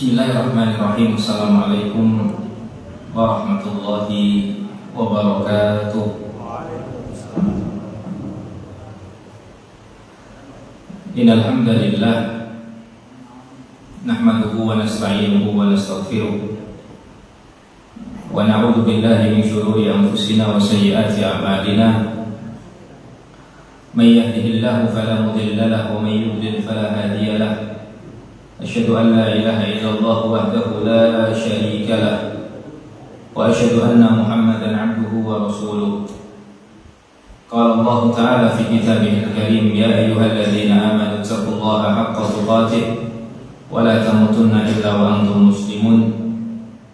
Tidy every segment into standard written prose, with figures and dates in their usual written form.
Bismillahirrahmanirrahim. Assalamualaikum warahmatullahi wabarakatuh. Innal hamdalillah nahmaduhu wa nasta'inuhu wa nastaghfiruh wa na'udzu billahi min shururi anfusina wa sayyiati a'malina. May yahdihillahu fala mudilla lahu wa may yudlil fala hadiya lahu. Asyhadu an la ilaha illallah wahdahu la syarika lah wa asyhadu anna Muhammadan 'abduhu wa rasuluh. Qala Allah Ta'ala fi kitabihil karim, ya ayyuhalladzina amanu taqullaha haqqa tuqatih wa la tamutunna illa wa antum muslimun.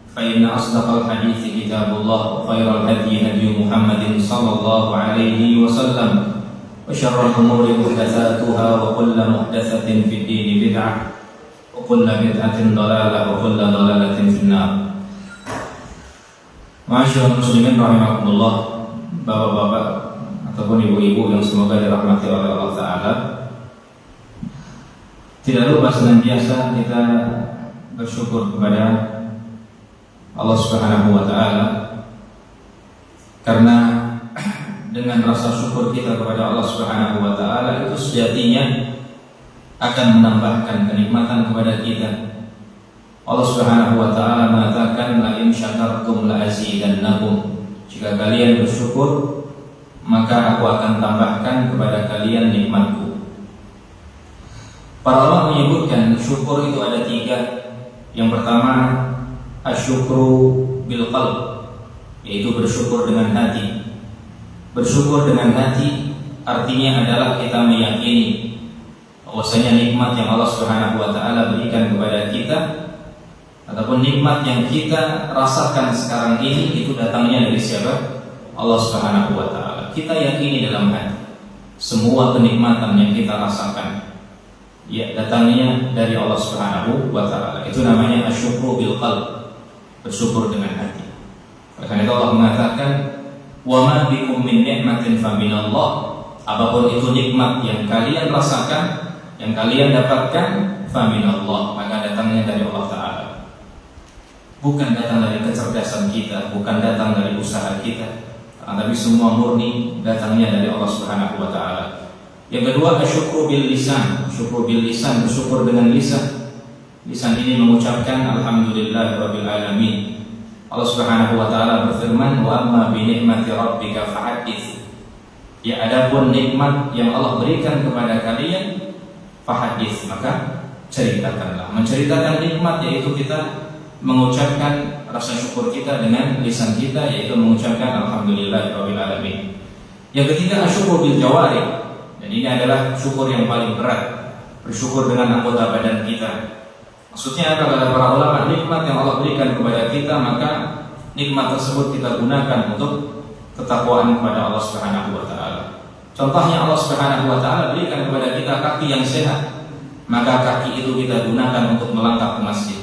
Fa inna asdaqal hadithi kitabullah wa khairal hadyi hadyu Muhammadin sallallahu alaihi wasallam wa syarrul umuri muhdatsatuha wa kullu muhdatsatin fid dini bid'ah wa kullu bid'atin dhalalah wa kullu dhalalatin finnar. Ma'asyiral muslimin rahimakumullah, bapak-bapak ataupun ibu-ibu yang semoga dirahmati oleh Allah Ta'ala, tidak lupa senantiasa kita bersyukur kepada Allah Subhanahu wa Ta'ala, karena dengan rasa syukur kita kepada Allah Subhanahu wa Ta'ala itu sejatinya akan menambahkan kenikmatan kepada kita. Allah Subhanahu wa Ta'ala mengatakan, la in syakartum la azidannakum. Jika kalian bersyukur, maka aku akan tambahkan kepada kalian nikmatku. Para ulama menyebutkan syukur itu ada tiga. Yang pertama, asyukru bil qalb, yaitu bersyukur dengan hati. Bersyukur dengan hati artinya adalah kita meyakini bahwasanya nikmat yang Allah Subhanahu wa Ta'ala berikan kepada kita ataupun nikmat yang kita rasakan sekarang ini itu datangnya dari siapa? Allah Subhanahu wa Ta'ala. Kita yakini dalam hati semua kenikmatan yang kita rasakan ya datangnya dari Allah Subhanahu wa Ta'ala. Itu namanya asyukru bil qalb, bersyukur dengan hati. Oleh karena itu Allah mengatakan, wa ma bikum min ni'matin fa minallah. Apapun itu nikmat yang kalian rasakan, yang kalian dapatkan, fa minallah, maka datangnya dari Allah Ta'ala. Bukan datang dari kecerdasan kita, bukan datang dari usaha kita, tapi semua murni datangnya dari Allah Subhanahu wa Ta'ala. Yang kedua, asyukru bil lisan. Syukur bil lisan, bersyukur dengan lisan. Lisan ini mengucapkan alhamdulillahirabbil alamin. Allah Subhanahu wa Ta'ala berfirman, wa amma bi ni'mati rabbika fahadits. Ya, adapun nikmat yang Allah berikan kepada kalian, fahadits, maka ceritakanlah. Menceritakan nikmat yaitu kita mengucapkan rasa syukur kita dengan lisan kita, yaitu mengucapkan alhamdulillahirabbil alamin. Yang ketiga, asyukur bil jawarih. Dan ini adalah syukur yang paling berat, bersyukur dengan anggota badan kita. Maksudnya apa? Kata para ulama, nikmat yang Allah berikan kepada kita, maka nikmat tersebut kita gunakan untuk ketakwaan kepada Allah Subhanahu wa Ta'ala. Contohnya, Allah Subhanahu wa Ta'ala berikan kepada kita kaki yang sehat, maka kaki itu kita gunakan untuk melangkah ke masjid.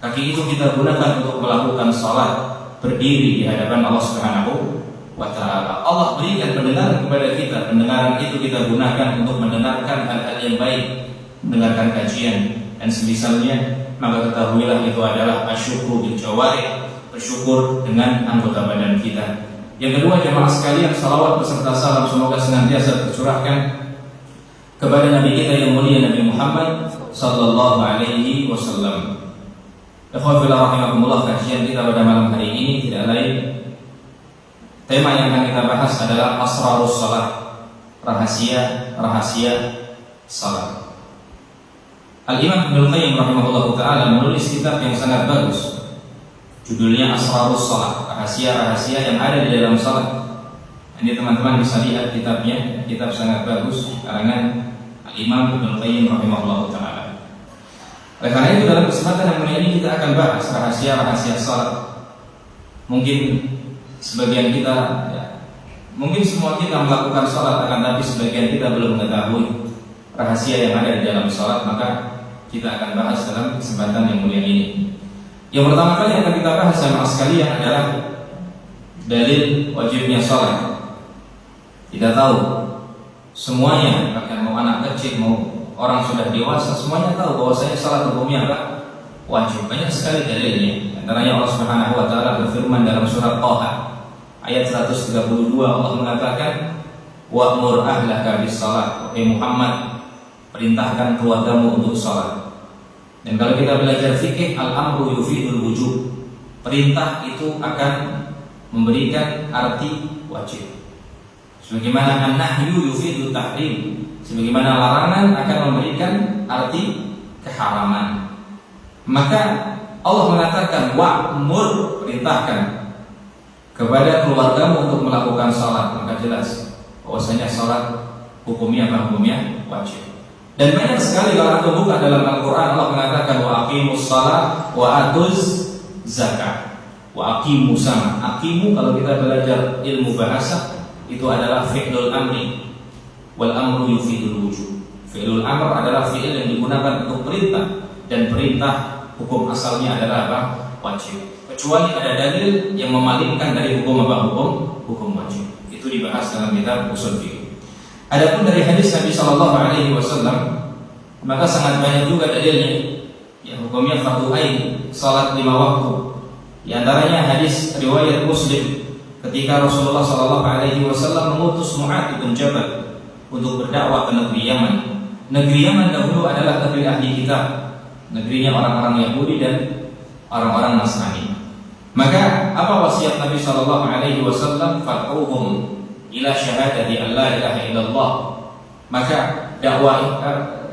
Kaki itu kita gunakan untuk melakukan salat, berdiri di hadapan Allah Subhanahu wa Ta'ala. Allah berikan pendengaran kepada kita, pendengaran itu kita gunakan untuk mendengarkan hal-hal yang baik, mendengarkan kajian dan semisalnya, maka ketahuilah itu adalah asyukru bil jawarih, bersyukur dengan anggota badan kita. Yang kedua, jemaah sekalian, salawat beserta salam semoga senantiasa tercurahkan kepada Nabi kita yang mulia, Nabi Muhammad sallallahu alaihi wasallam. Ikhwafillah rahimakumullah, kajian kita pada malam hari ini tidak lain, tema yang akan kita bahas adalah asrarus salat, rahasia salat. Al-Imam Ibnu Qayyim rahimahullah ta'ala menulis kitab yang sangat bagus, judulnya Asrarus Salat, rahasia-rahasia yang ada di dalam salat. Ini teman-teman bisa lihat kitabnya, kitab sangat bagus karangan Al-Imam Ibnu Qayyim rahimahullah ta'ala. Oleh karena itu, dalam kesempatan yang mulia ini kita akan bahas rahasia-rahasia salat. Mungkin sebagian kita mungkin semua kita melakukan salat, akan tapi sebagian kita belum mengetahui rahasia yang ada di dalam salat, maka kita akan bahas dalam kesempatan yang mulia ini. Yang pertama kali yang akan kita bahas sama sekalian adalah dalil wajibnya salat. Kita tahu semuanya, bahkan mau anak kecil, mau orang sudah dewasa, semuanya tahu bahwasanya salat hukumnya apa? wajib. Banyak sekali dalilnya. Antaranya Allah Subhanahu wa taala berfirman dalam surat Thaha ayat 132, Allah mengatakan wa'mur ahlaka bis-shalah, wahai Muhammad, perintahkan keluargamu untuk salat. Dan kalau kita belajar fikih, al-amru yufidul wujub. Perintah itu akan memberikan arti wajib. Sebagaimana an-nahyu yufidul tahrim. Sebagaimana larangan akan memberikan arti keharaman. Maka Allah mengatakan wa'mur, perintahkan kepada keluargamu untuk melakukan salat. Maka jelas bahwasanya salat hukumnya apa? Hukumnya wajib. Dan banyak sekali kalau kita buka dalam Al-Quran, Allah mengatakan wa aqimus shalah wa atuz zakat. Wa aqimus sama. Aqimu kalau kita belajar ilmu bahasa itu adalah fi'lul amri, wal amru yufidul wujub. Fi'lul amr adalah fi'il yang digunakan untuk perintah, dan perintah hukum asalnya adalah apa? Wajib. Kecuali ada dalil yang memalingkan dari hukum apa? Hukum wajib. Itu dibahas dalam kitab usul fiqh. Adapun dari hadis Nabi Shallallahu Alaihi Wasallam, maka sangat banyak juga dalilnya yang hukumnya fardu ain, salat 5 waktu. Di antaranya hadis riwayat Muslim ketika Rasulullah Shallallahu Alaihi Wasallam mengutus Mu'adz bin Jabal untuk berdakwah ke negeri Yaman. Negeri Yaman dahulu adalah negeri ahli kitab, negerinya orang-orang Yahudi dan orang-orang Nasrani. Maka apa wasiat Nabi Shallallahu Alaihi Wasallam? Fad'uhum ila syahadati an la ilaha illallah. Maka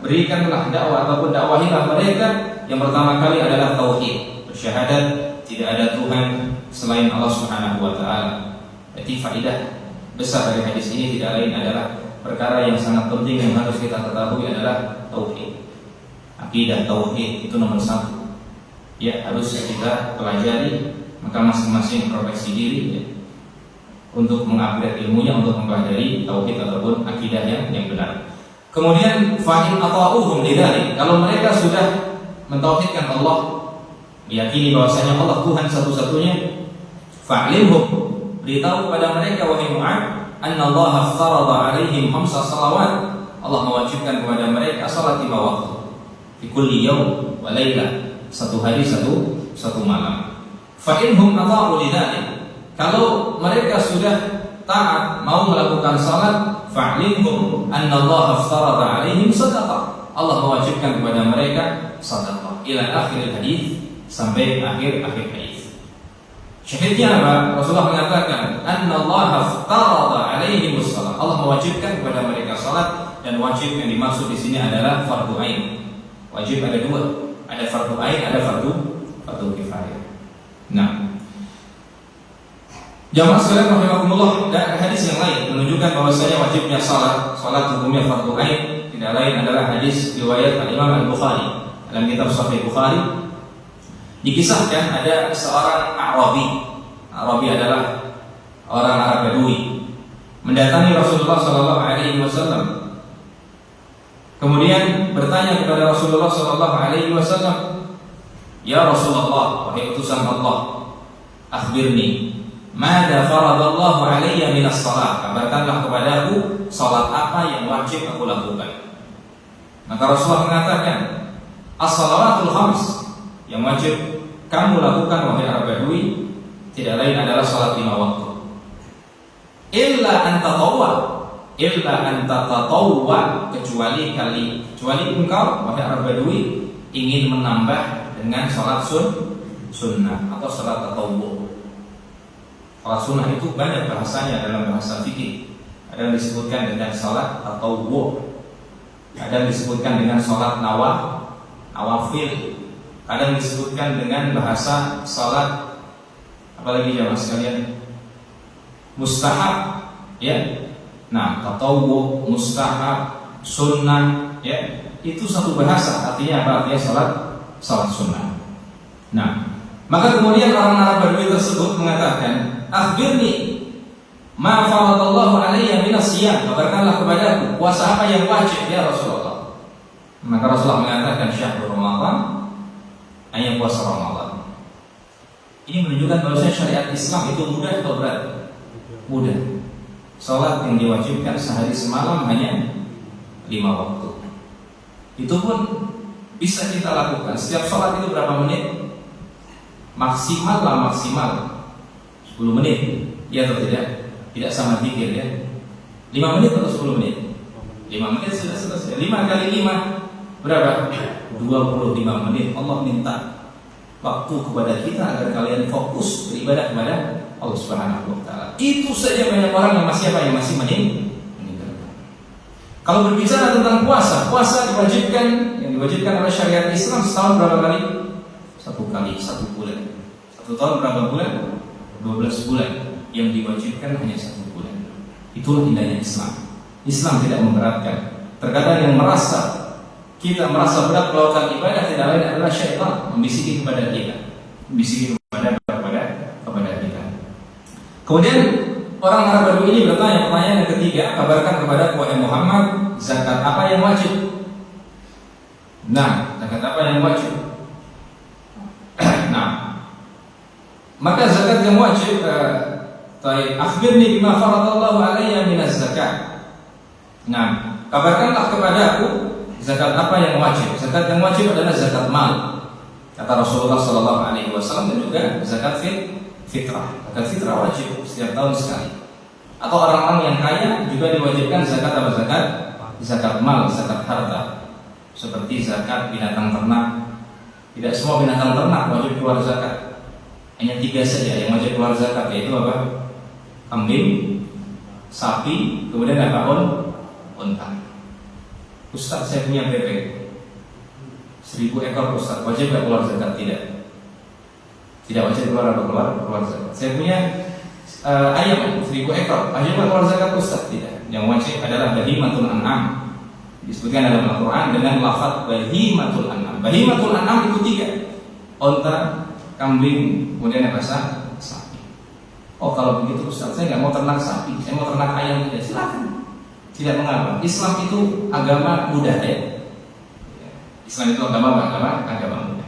berikanlah dakwah ataupun dakwahilah mereka yang pertama kali adalah tauhid, bersyahadat tidak ada Tuhan selain Allah Subhanahu wa taala. Jadi faedah besar dari hadis ini tidak lain adalah perkara yang sangat penting yang harus kita ketahui adalah tauhid. Akidah tauhid itu nomor 1. Ya, harus kita pelajari, maka masing-masing introspeksi diri ya, untuk mengupgrade ilmunya, untuk mempelajari tauhid ataupun akidah yang benar. Kemudian fa'in ata'uhum lidzalik, kalau mereka sudah mentauhidkan Allah, meyakini bahwasanya Allah Tuhan satu-satunya, fa'limhum, beritahu kepada mereka wahai Mu'adz, annallaha farada 'alaihim 5 shalawat, Allah mewajibkan kepada mereka salat 5 waktu di kulli yaum wa lailah, satu hari satu malam. Fa'inhum ata'u lidzalik, kalau mereka sudah taat mau melakukan salat, fa'limhum annallaha aftarada 'alaihim shadaqah, Allah mewajibkan kepada mereka sedekah. Ila akhir hadis, sampai akhir hadis. Syahidnya apa? Rasulullah mengatakan annallaha aftarada 'alaihim shalah, Allah mewajibkan kepada mereka salat, dan wajib yang dimaksud di sini adalah fardu ain. Wajib ada 2, ada fardu ain, ada fardu kifayah. Nah, jamaah sekalian rahimakumullah, dan hadis yang lain menunjukkan bahwasanya wajibnya salat hukumnya fardu ain tidak lain adalah hadis riwayat Imam Al-Bukhari dalam kitab Sahih Bukhari. Dikisahkan ada seorang Arabi adalah orang Arab Badui, mendatangi Rasulullah Sallallahu Alaihi Wasallam. Kemudian bertanya kepada Rasulullah Sallallahu Alaihi Wasallam, ya Rasulullah, wahai utusan Allah, akhbirni mada faradallahu alayya minas salat, kabarkanlah kepadaku salat apa yang wajib aku lakukan. Maka Rasulullah mengatakan, as-salawatul khams, yang wajib kamu lakukan wahai Arab Badui tidak lain adalah salat 5 waktu. Illa an tatawwa, kecuali engkau wahai Arab Badui ingin menambah dengan salat sunnah atau salat tatawwu. Salat sunnah itu banyak bahasanya dalam bahasa fikih. Ada yang disebutkan dengan salat tatawwu, ada yang disebutkan dengan salat nawafil, ada yang disebutkan dengan bahasa salat apalagi jamaah sekalian, mustahab, ya. Nah, tatawwu, mustahab, sunnah, ya, itu satu bahasa. Artinya apa? Artinya salat sunnah. Nah, maka kemudian orang Arab Badui tersebut mengatakan, akhbirni ma faradallahu alayya minas siyam, kabarkanlah kepadaku puasa apa yang wajib ya Rasulullah. Maka Rasulullah mengatakan syahrul Ramadan, hanya puasa Ramadan. Ini menunjukkan bahwa syariat Islam itu mudah atau berat? Mudah. Salat yang diwajibkan sehari semalam hanya 5 waktu. Itu pun bisa kita lakukan. Setiap sholat itu berapa menit? Maksimal 10 menit. Iya atau tidak? Tidak sama dikir ya. 5 menit atau 10 menit? 5 menit sudah selesai. 5 kali 5 berapa? 25 menit. Allah minta waktu kepada kita agar kalian fokus beribadah kepada Allah Subhanahu wa taala. Itu saja banyak orang yang masih apa? Yang masih meninggalkan. Kalau berbicara tentang puasa, puasa diwajibkan, yang diwajibkan oleh syariat Islam setahun berapa kali? 1 kali, 1 bulan. 1 tahun berapa bulan? 12 bulan. Yang diwajibkan hanya 1 bulan. Itulah indahnya Islam. Islam tidak memberatkan. Terkadang yang kita merasa berat melakukan ibadah tidak lain adalah syaitan membisiki kepada kita, membisiki kepada kita. Kemudian orang Arab Badui ini bertanya pertanyaan yang ketiga, kabarkan kepada wahai Muhammad, zakat apa yang wajib? Nah, zakat apa yang wajib? Nah, maka zakat yang wajib, akhbirni bima faradallahu alayya minaz zakat. Nah, kabarkanlah kepada aku zakat apa yang wajib. Zakat yang wajib adalah zakat mal, kata Rasulullah SAW, dan juga zakat fitrah. Zakat fitrah wajib setiap tahun sekali. Atau orang-orang yang kaya juga diwajibkan zakat apa? Zakat mal, zakat harta. Seperti zakat binatang ternak. Tidak semua binatang ternak wajib keluar zakat. Hanya 3 saja yang wajib keluar zakat, yaitu apa? Kambing, sapi, kemudian apa? Unta. Ustaz, saya punya bebek 1000 ekor Ustaz, wajib gak keluar zakat? Tidak wajib keluar zakat. Saya punya ayam 1000 ekor, wajib gak keluar zakat Ustaz? Tidak. Yang wajib adalah bahimatul an'am, disebutkan dalam Al-Quran dengan lafaz bahimatul an'am. Bahimatul an'am itu 3: unta, kambing, kemudian apa? Sapi. Oh, kalau begitu Ustaz, saya gak mau ternak sapi, saya mau ternak ayam. Tidak, silakan. Tidak mengapa. Islam itu agama mudah ya. Islam itu agama mudah.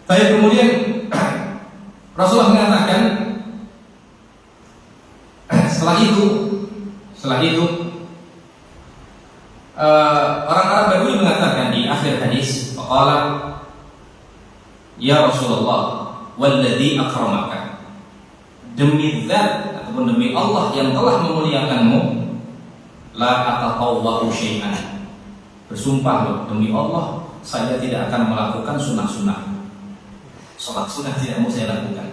Tapi kemudian Rasulullah mengatakan setelah itu orang Arab Badui mengatakan di akhir hadis, faqala ya Rasulullah walladzi akramaka, demi zat ataupun demi Allah yang telah memuliakanmu, la atatawwa'u syai'an, bersumpah loh demi Allah, saya tidak akan melakukan sunnah-sunnah. Sholat sunnah tidak mau saya lakukan.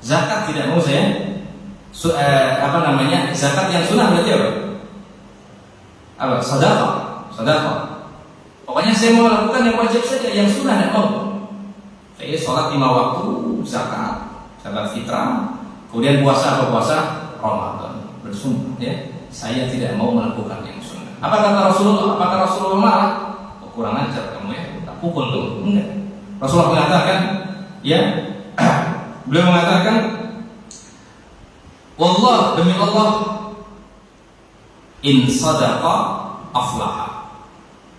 Zakat tidak mau saya zakat yang sunnah berarti apa? Sedekah. Pokoknya saya mau lakukan yang wajib saja, yang sunnah tidak mau. Saya sholat 5 waktu, zakat fitrah, kemudian puasa Ramadan. Bersumpah ya, saya tidak mau melakukan yang sunnah. Apa kata Rasulullah? Apakah Rasulullah marah? Oh, kurang ajar kamu ya, tak pukul tuh. Enggak. Rasulullah mengatakan, ya, beliau mengatakan, wallah, demi Allah, in sadaqa aflaha.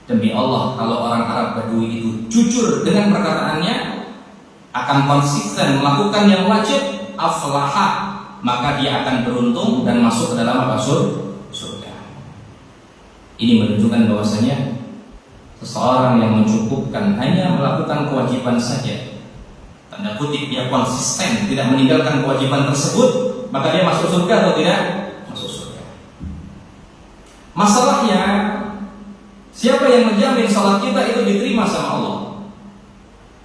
Demi Allah, kalau orang Arab Badui itu jujur dengan perkataannya, akan konsisten melakukan yang wajib, aflaha, maka dia akan beruntung dan masuk ke dalam apa? Surga. Ini menunjukkan bahwasanya seseorang yang mencukupkan hanya melakukan kewajiban saja, tanda kutip dia konsisten tidak meninggalkan kewajiban tersebut, maka dia masuk surga atau tidak? Masuk surga. Masalahnya, siapa yang menjamin sholat kita itu diterima sama Allah?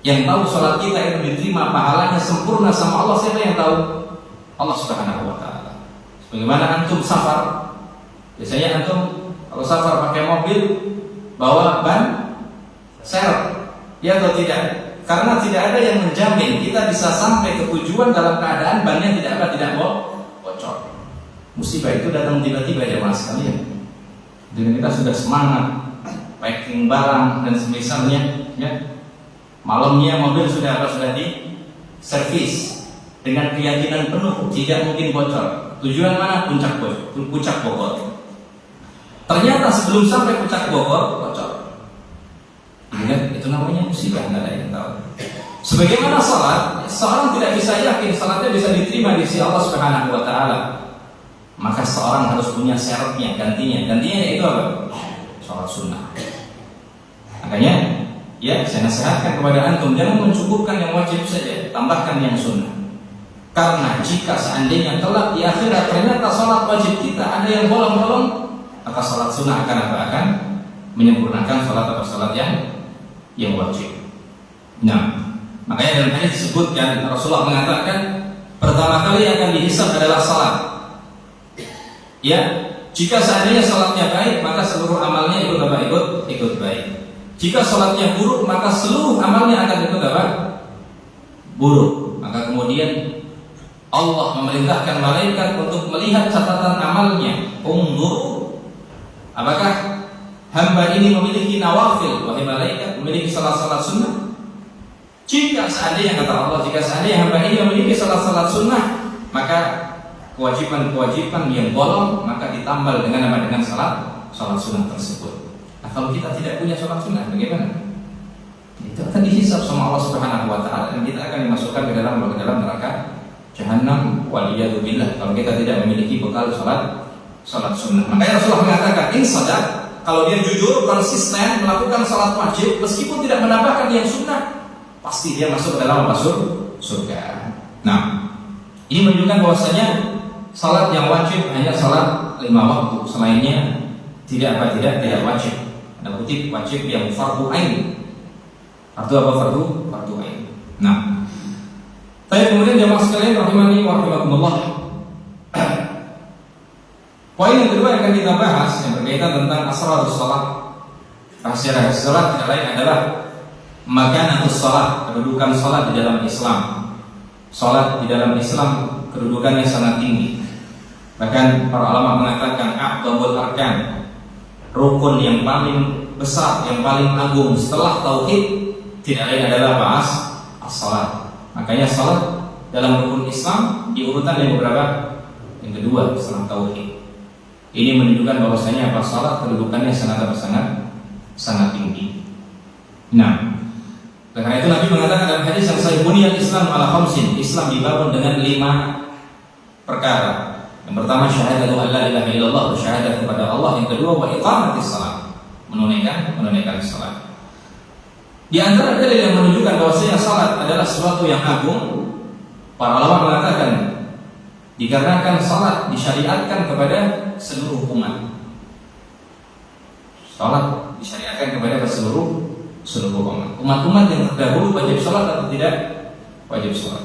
Yang tahu sholat kita itu diterima, pahalanya sempurna sama Allah, siapa yang tahu? Allah Subhanahu wa taala. Sebagaimana antum safar, biasanya antum kalau safar pakai mobil bawa ban serep, ya atau tidak? Karena tidak ada yang menjamin kita bisa sampai ke tujuan dalam keadaan bannya tidak bocor. Musibah itu datang tiba-tiba ya mas sekalian. Dengan kita sudah semangat packing barang dan semisalnya, ya. Malamnya mobil sudah di servis dengan keyakinan penuh tidak mungkin bocor. Tujuan mana? Puncak Bogor. Ternyata sebelum sampai Puncak Bogor bocor. Ingat, itu namanya musibah, nggak ada yang tahu. Sebagaimana salat, seorang tidak bisa yakin salatnya bisa diterima di sisi Allah Subhanahu wa taala. Maka seorang harus punya syaratnya, gantinya. Gantinya yaitu apa? Salat sunnah. Makanya Ya, saya nasihatkan kepada antum, jangan mencukupkan yang wajib saja, tambahkan yang sunnah. Karena jika seandainya kelak di akhirat ternyata salat wajib kita ada yang bolong-bolong, maka salat sunnah akan menyempurnakan salat atau salat yang wajib. Nah, makanya dalam hadis disebutkan Rasulullah mengatakan pertama kali akan dihisab adalah salat. Ya, jika seandainya salatnya baik, maka seluruh amalnya ikut baik. Jika salatnya buruk, maka seluruh amalnya akan ikut buruk. Maka kemudian Allah memerintahkan malaikat untuk melihat catatan amalnya. Unzur, apakah hamba ini memiliki nawafil? Wahai malaikat, memiliki salat-salat sunnah? Jika seandainya, kata Allah, jika seandainya hamba ini memiliki salat-salat sunnah, maka kewajiban-kewajiban yang bolong maka ditambal dengan apa? Dengan salat sunnah tersebut. Nah, kalau kita tidak punya salat sunnah, bagaimana? Itu akan dihisab sama Allah Subhanahu wa taala dan kita akan dimasukkan ke dalam neraka Jahannam waliyadu billah kalau kita tidak memiliki bekal salat sunnah. Makanya Rasulullah mengatakan, insadaq, kalau dia jujur, konsisten melakukan salat wajib meskipun tidak menambahkan yang sunnah, pasti dia masuk ke dalam surga. Nah, ini menunjukkan bahwasanya salat yang wajib hanya salat 5 waktu, selainnya tidak wajib. Ada kutip wajib yang fardu ain. Fardu apa? Fardu ain. Nah, tapi kemudian jamaah sekalian rahimani wa rahimakumullah. Poin yang kedua yang akan kita bahas yang berkaitan tentang asrarus salat. Rahasia salat tidak lain adalah makanatus salat, kedudukan salat di dalam Islam. Salat di dalam Islam kedudukannya sangat tinggi. Bahkan para ulama mengatakan a'dhamul arkan, rukun yang paling besar, yang paling agung setelah tauhid tidak lain adalah as-salat. Makanya salat dalam rukun Islam diurutan yang berapa? Yang kedua setelah tauhid. Ini menunjukkan bahwasanya salat kedudukannya sangat tinggi. Nah, karena itu Nabi mengatakan dalam hadis yang sahih, buniyal Islam ala khamsin, Islam dibangun dengan 5 perkara. Yang pertama syahadatu alla ilaha illallah, syahadat kepada Allah. Yang kedua wa iqamatis salat, menunaikan salat. Di antara dalil yang menunjukkan bahwasanya salat adalah sesuatu yang agung, para ulama mengatakan dikarenakan salat disyariatkan kepada seluruh umat. Salat disyariatkan kepada seluruh umat. Umat-umat yang terdahulu wajib salat atau tidak wajib salat.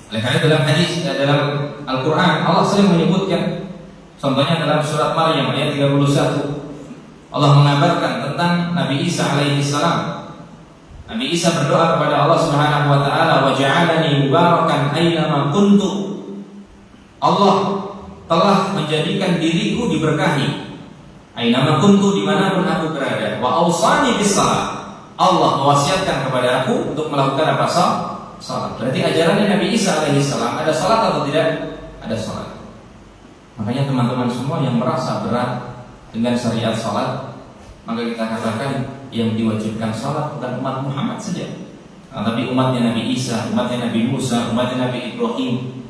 Oleh karena dalam hadis dalam Al-Qur'an Allah sering menyebutkan, contohnya dalam surat Maryam ayat 31. Allah mengabarkan tentang Nabi Isa alaihi salam. Nabi Isa berdoa kepada Allah Subhanahu wa taala, wa ja'alani mubarakan aina ma kuntu. Allah telah menjadikan diriku diberkahi. Aina ma kuntu, dimanapun aku berada. Wa awsani bis salat. Allah mewasiatkan kepada aku untuk melakukan apa? Salat. Berarti ajarannya Nabi Isa alaihi salam ada salat atau tidak? Ada salat. Makanya teman-teman semua yang merasa berat dengan syariat salat, maka kita katakan yang diwajibkan salat bukan umat Muhammad saja, tapi umatnya Nabi Isa, umatnya Nabi Musa, umatnya Nabi Ibrahim.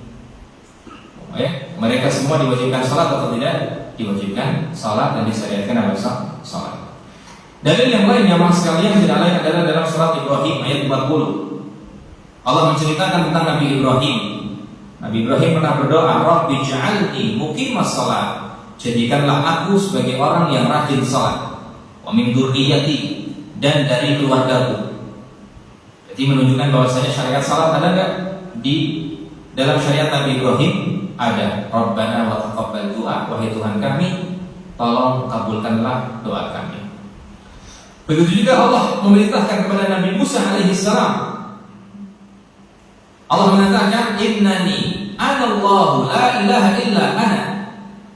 Mereka semua diwajibkan salat atau tidak? Diwajibkan salat dan disyariatkan apa? Salat. Dalil yang lain yang sekalian tidak lain adalah dalam surat Ibrahim ayat 40. Allah menceritakan tentang Nabi Ibrahim. Nabi Ibrahim pernah berdoa, Rabbi ja'alni muqimas salat, jadikanlah aku sebagai orang yang rajin salat. Wa min dzurriyyati, dan dari keluargaku. Jadi menunjukkan bahwasanya syariat salat ada enggak? Di dalam syariat Nabi Ibrahim ada. Rabbana wa taqabbal du'a, wahai Tuhan kami, tolong kabulkanlah doa kami. Begitu juga Allah memerintahkan kepada Nabi Musa alaihi salam. Allah mengatakan, innani anallahu la ilaha illa ana.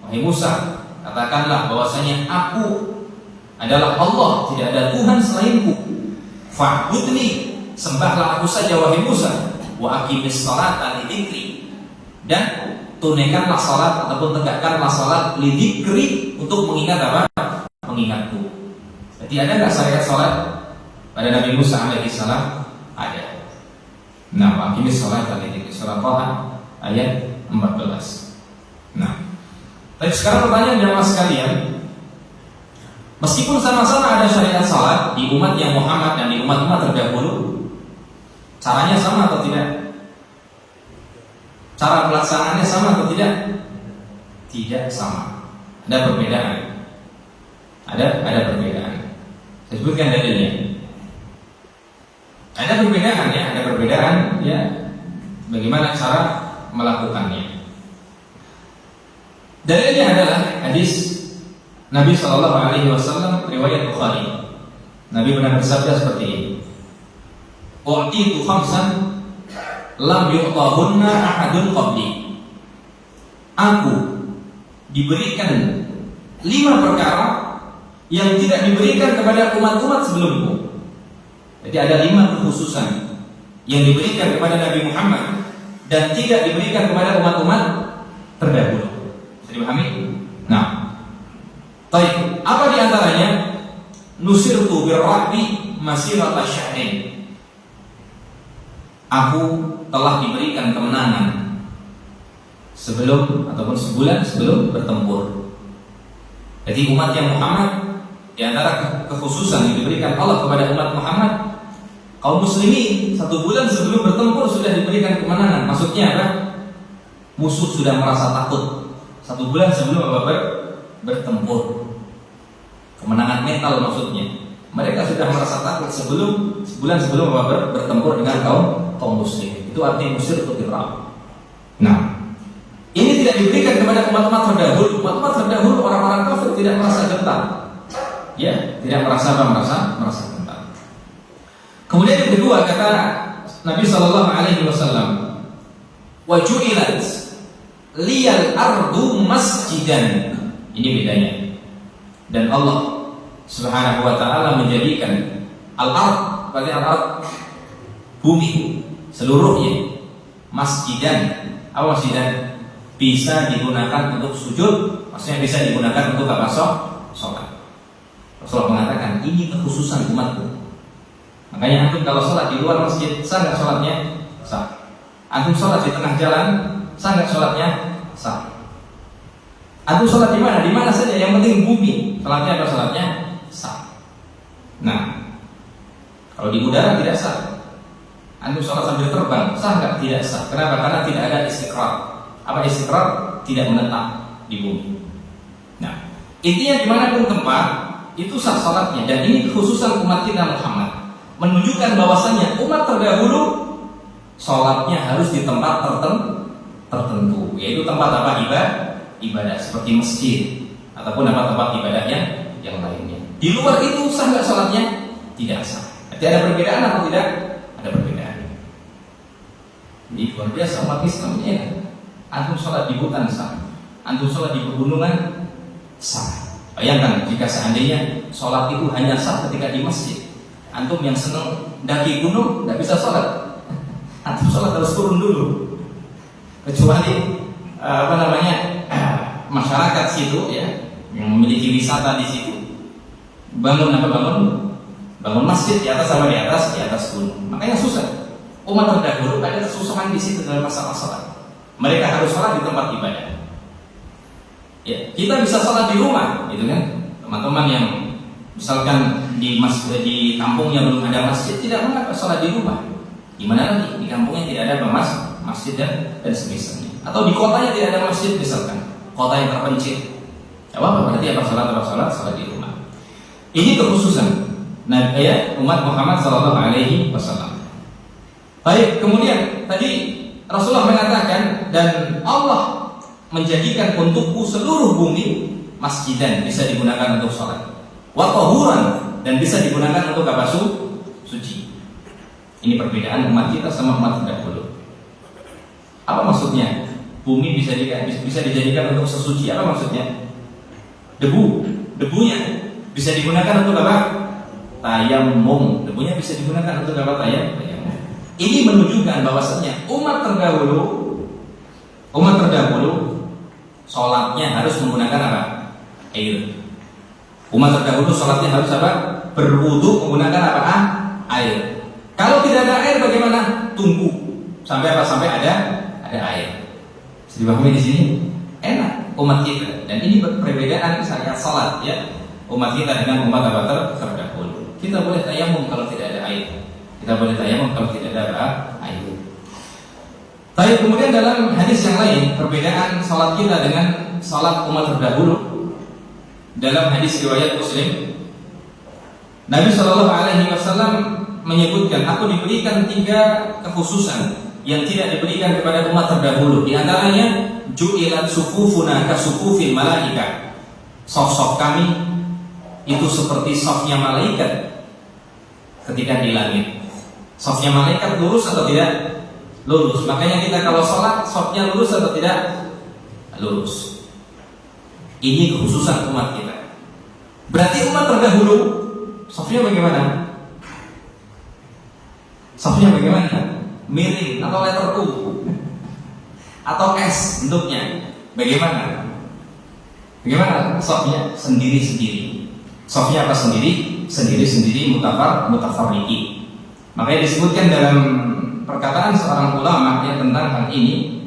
Wahai Musa, katakanlah bahwasanya aku adalah Allah, tidak ada Tuhan selainku. Fa'budni, sembahlah aku saja wahai Musa. Wa aqimis salata li dzikri, dan tunaikanlah salat ataupun tegakkanlah salat li dzikri, untuk mengingat apa? Mengingatku. Jadi ada enggak syariat salat pada Nabi Musa alaihi salam? Ada. Nah, wa aqimis salata li dzikri, surah Taha ayat 14. Nah, tapi sekarang pertanyaan jamaah sekalian, Meskipun sama-sama ada syariat salat di umat yang Muhammad dan di umat-umat terdahulu, caranya sama atau tidak? Cara pelaksanaannya sama atau tidak? Tidak sama. Ada perbedaan. Ada perbedaan. Saya sebutkan dalilnya. Ada perbedaan ya, ada perbedaan ya. Bagaimana cara melakukannya? Dalilnya adalah hadis Nabi SAW riwayat Bukhari. Nabi pernah bersabda seperti ini. U'titu khamsan lam yu'tahunna ahadun qabli. Aku diberikan 5 perkara yang tidak diberikan kepada umat-umat sebelumku. Jadi ada 5 kekhususan yang diberikan kepada Nabi Muhammad dan tidak diberikan kepada umat-umat terdahulu. Bisa dipahami? Nah, baik, apa di antaranya? Nusirtu birrahbi masirata syahrin. Aku telah diberikan kemenangan sebelum ataupun sebulan sebelum bertempur. Jadi umat yang Muhammad, di antara kekhususan yang diberikan Allah kepada umat Muhammad, kaum muslimin 1 bulan sebelum bertempur sudah diberikan kemenangan. Maksudnya apa? Musuh sudah merasa takut 1 bulan sebelum bertempur. Kemenangan mental maksudnya. Mereka sudah merasa takut sebulan sebelum bertempur dengan kaum muslim. Itu artinya musir atau fir'aun. Nah, ini tidak diberikan kepada umat-umat terdahulu. Umat-umat terdahulu orang-orang kafir tidak merasa gentar. Ya, tidak merasa gentar. Kemudian yang kedua kata Nabi SAW, wa ju'ilat liyal ardu masjidan. Ini bedanya. Dan Allah Subhanahu wa ta'ala menjadikan al-ard, berarti al-ard bumi seluruhnya masjidan. Apa masjidan? Bisa digunakan untuk sujud, maksudnya bisa digunakan untuk apa? Sholat. Rasulullah mengatakan ini kekhususan umatku. Makanya antum kalau sholat di luar masjid, sah nggak sholatnya? Sah. Antum sholat di tengah jalan, sah nggak sholatnya? Sah. Antum sholat di mana? Di mana saja, yang penting bumi. Sholatnya apa? Sholatnya sah. Nah, kalau di udara tidak sah. Antum sholat sambil terbang, sah nggak? Tidak sah. Kenapa? Karena tidak ada istiqrar. Apa istiqrar? Tidak menetap di bumi. Nah, intinya dimanapun tempat itu sah sholatnya. Dan ini khususan umat kita Muhammad, menunjukkan bahwasannya umat terdahulu sholatnya harus di tempat tertentu, yaitu tempat apa? Ibadah seperti masjid ataupun tempat ibadah yang lainnya. Di luar itu sah nggak sholatnya? Tidak sah. Jadi ada perbedaan atau tidak? Ada perbedaan. Ini luar biasa umat Islam ini. Antum sholat di hutan sah, antum sholat di pegunungan sah. Bayangkan jika seandainya sholat itu hanya sah ketika di masjid. Antum yang senang daki gunung tidak bisa sholat. Antum sholat harus turun dulu. Kecuali masyarakat situ ya, yang memiliki wisata di situ, bangun masjid di atas sama di atas gunung. Makanya susah. Umat terdahulu ada kesusahan di situ dalam masalah sholat. Mereka harus sholat di tempat ibadah. Ya, kita bisa sholat di rumah, gitu kan? Teman-teman yang misalkan di kampungnya belum ada masjid, tidak mengapa sholat di rumah. Di mana lagi? Di kampungnya tidak ada masjid dan semisalnya. Atau di kotanya tidak ada masjid misalkan, kota yang terpencil. Ya apa? Berarti sholat di rumah. Ini kekhususan umat Muhammad SAW. Baik, kemudian tadi Rasulullah mengatakan, dan Allah menjadikan untukku seluruh bumi masjidan, bisa digunakan untuk sholat, wa tahuran, dan bisa digunakan untuk apa? Suci. Ini perbedaan umat kita sama umat terdahulu. Apa maksudnya? Bumi bisa dijadikan untuk sesuci. Apa maksudnya? Debunya bisa digunakan untuk apa? Tayamum. Debunya bisa digunakan untuk apa? Tayamum. Ini menunjukkan bahwasanya umat terdahulu sholatnya harus menggunakan apa? Air. Umat terdahulu sholatnya harus apa? Berwudu menggunakan apa? Air. Kalau tidak ada air bagaimana? Tunggu sampai apa? Sampai ada air. Dipahami di sini? Enak umat kita. Dan ini perbedaan syariat salat ya. umat kita dengan umat apa terdahulu. Kita boleh tayamum kalau tidak ada air. Kita boleh tayamum kalau tidak ada air. Tapi kemudian dalam hadis yang lain, perbedaan salat kita dengan salat umat terdahulu. Dalam hadis riwayat Muslim, Nabi Shallallahu Alaihi Wasallam menyebutkan, aku diberikan 3 kekhususan yang tidak diberikan kepada umat terdahulu. Di antaranya, ju'ilat sufufuna ka sufufil malaika. Saf-saf kami itu seperti safnya malaikat ketika di langit. Safnya malaikat lurus atau tidak? Lurus. Makanya kita kalau sholat, safnya lurus atau tidak? Lurus. Ini kekhususan umat kita. Berarti umat terdahulu safnya bagaimana? Safnya bagaimana? Miring atau letter U atau S bentuknya? Bagaimana? Bagaimana safnya? Sendiri-sendiri. Safnya apa sendiri? Sendiri-sendiri, mutafarriqi. Makanya disebutkan dalam perkataan seorang ulama ya tentang hal ini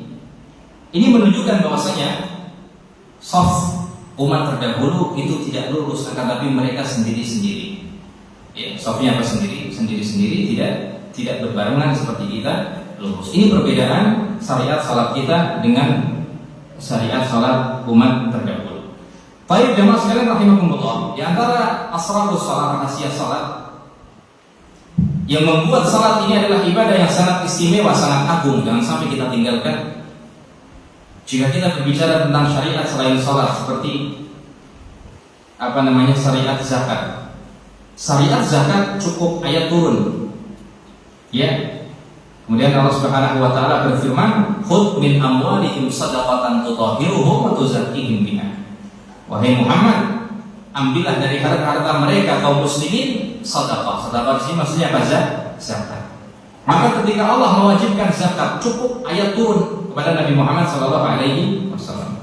menunjukkan bahwasanya saf umat terdahulu itu tidak lurus, akan tapi mereka sendiri-sendiri. Ya, safnya apa sendiri? Sendiri-sendiri, tidak berbarengan seperti kita lurus. Ini perbedaan syariat salat kita dengan syariat salat umat terdahulu. Baik jemaah sekalian rahimakumullah, di antara asrarus salat, rahasia salat yang membuat salat ini adalah ibadah yang sangat istimewa, sangat agung, jangan sampai kita tinggalkan. Jika kita berbicara tentang syariat selain salat, seperti syariat zakat. Syariat zakat cukup ayat turun. Ya. Kemudian Allah Subhanahu wa taala berfirman, "Khudh min amwalihim shadaqatan tutahhiruhum wa tuzakkihim biha." Wahai Muhammad, ambillah dari harta-harta mereka kaum muslimin sedekah. Sedekah ini maksudnya apa? Zakat. Maka ketika Allah mewajibkan zakat, cukup ayat turun kepada Nabi Muhammad SAW.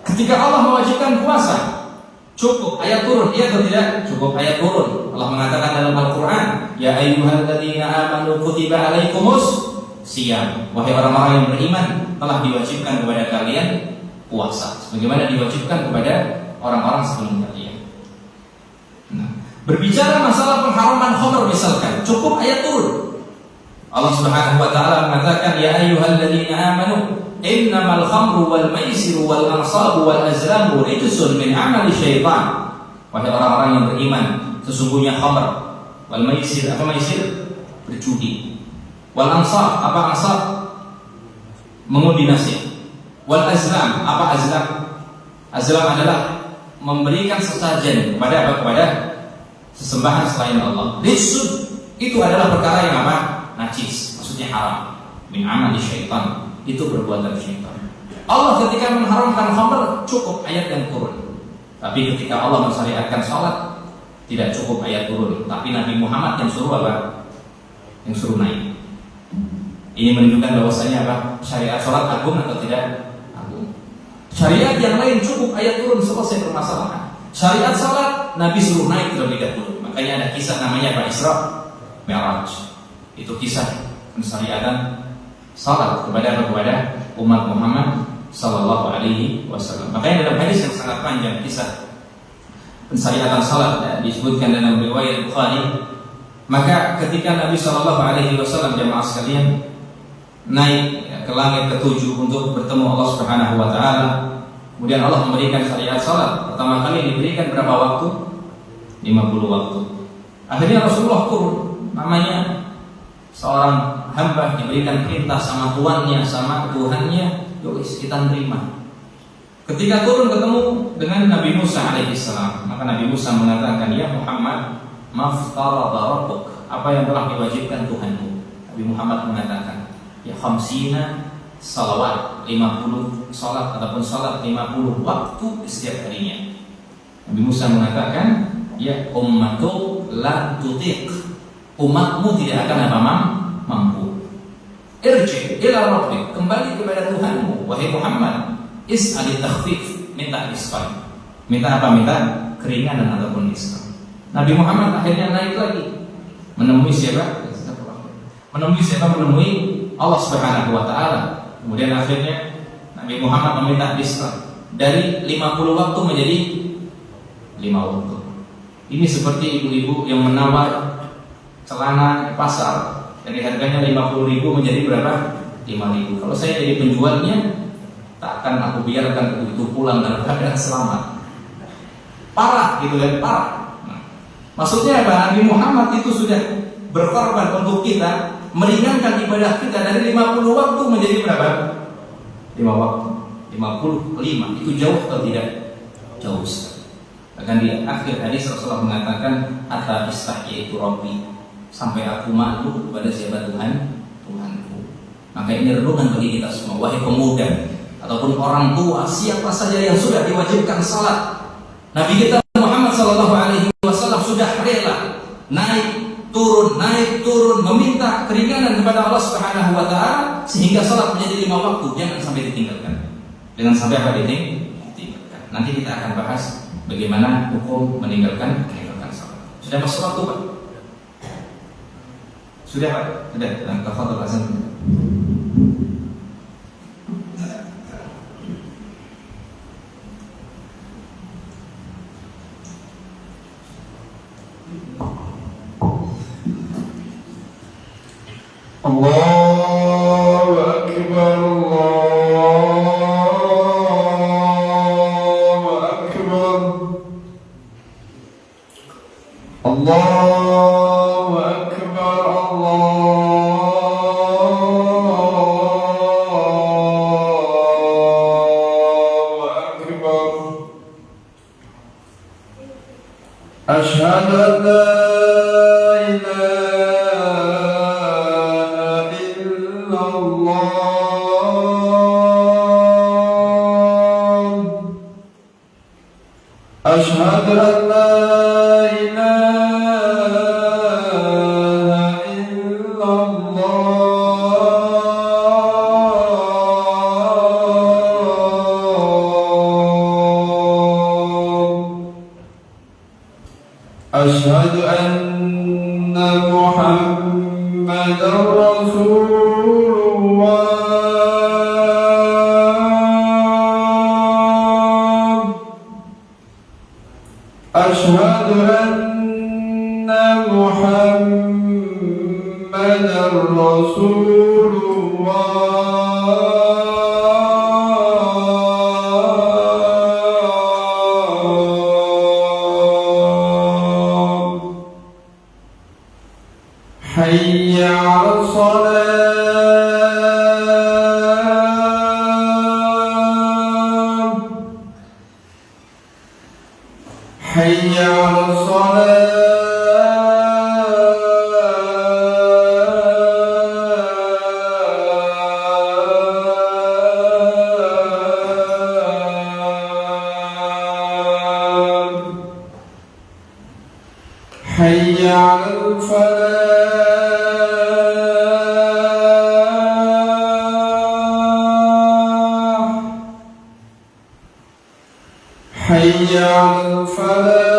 Ketika Allah mewajibkan puasa, cukup ayat turun, iya atau tidak? Cukup ayat turun. Allah mengatakan dalam Al-Quran, Ya ayyuhalladzina amanu kutiba alaikumus siyam. Wahai orang-orang yang beriman, telah diwajibkan kepada kalian puasa, sebagaimana diwajibkan kepada orang-orang sebelum kalian. Nah, berbicara masalah pengharaman khamr misalkan, cukup ayat turun. Allah Subhanahu wa taala mengatakan, Ya ayyuhalladzina amanu innamal khamru wal maisiru wal ansabu wal azlamu rijsun min amali syaitan. Wahai orang-orang yang beriman, sesungguhnya khamr, wal maisir, apa maisir? Berjudi. Wal ansab, apa ansab? Mengundi nasib. Wal azlam, apa azlam? Azlam adalah memberikan sesajen kepada apa? Kepada sesembahan selain Allah. Rijsun, itu adalah perkara yang apa? Najis, maksudnya haram. Min amali syaitan, itu perbuatan syaitan. Allah ketika mengharamkan khamr cukup ayat yang turun. Tapi ketika Allah mensyariatkan salat tidak cukup ayat turun, tapi Nabi Muhammad yang suruh apa? Yang suruh naik. Ini menunjukkan bahwasanya apa? Syariat salat agung atau tidak agung. Syariat yang lain cukup ayat turun selesai permasalahan. Syariat salat Nabi suruh naik terlebih dahulu. Makanya ada kisah namanya apa? Isra Mi'raj. Itu kisah pensyariatan salat kepada umat Muhammad sallallahu alaihi wasallam. Makanya dalam hadis yang sangat panjang kisah pensyariatan salat disebutkan dalam riwayat Bukhari, maka ketika Nabi sallallahu alaihi wasallam jemaah sekalian naik ke langit ke-7 untuk bertemu Allah Subhanahu wa taala, kemudian Allah memberikan syariat salat. Pertama kali diberikan berapa waktu? 50 waktu. Akhirnya Rasulullah turun, namanya seorang hamba diberikan perintah sama tuannya, sama Tuhannya, yuk kita terima. Ketika turun ketemu dengan Nabi Musa alaihissalam, maka Nabi Musa mengatakan, Ya Muhammad, maftarada rabbuk, apa yang telah diwajibkan Tuhanmu? Nabi Muhammad mengatakan, Ya khamsina salawat, 50 salat ataupun salat 50 waktu setiap harinya. Nabi Musa mengatakan, Ya ummatu la tutiq, umatmu tidak akan apa mampu. Irji ila rabbik, kembali kepada Tuhanmu. Wahai Muhammad, is'ali takhfif, minta diskon. Minta apa? Minta keringanan ataupun diskon. Nabi Muhammad akhirnya naik lagi, menemui siapa? Menemui Allah Subhanahu wa taala. Kemudian akhirnya Nabi Muhammad meminta diskon dari 50 waktu menjadi 5 waktu. Ini seperti ibu-ibu yang menawar celana di pasar dari harganya 50.000 menjadi berapa? 5.000. Kalau saya jadi penjualnya, tak akan aku biarkan itu pulang dalam keadaan selamat. Parah gitu kan, parah. Nah, maksudnya apa? Nabi Muhammad itu sudah berkorban untuk kita, meringankan ibadah kita dari 50 waktu menjadi berapa? 5 waktu. 55 itu jauh atau tidak? Jauh sekali. Bahkan di akhir hadis Rasulullah mengatakan, hatta istahyitu rabbi, sampai aku malu kepada siapa Tuhanku. Maka ini renungan bagi kita semua, wahai pemuda ataupun orang tua, siapa saja yang sudah diwajibkan salat. Nabi kita Muhammad SAW sudah rela naik turun meminta keringanan kepada Allah Subhanahu wa taala sehingga salat menjadi 5 waktu. Jangan sampai ditinggalkan. Jangan sampai apa ditinggalkan. Nanti kita akan bahas bagaimana hukum meninggalkan salat. Sudah masuk waktu, Pak? Sudah, Pak? Sudah. Dan tafadhol azan. Allahu Akbar, Allahu Akbar, Allahu Akbar, Allahu Akbar. Asyhadu an la أشهد أن لا إله إلا الله أشهد أن محمدا رسول الله أشهد أن محمدا رسول الله حي على الصلاة حي على الصلاة حي على الفلاح حي على الفلاح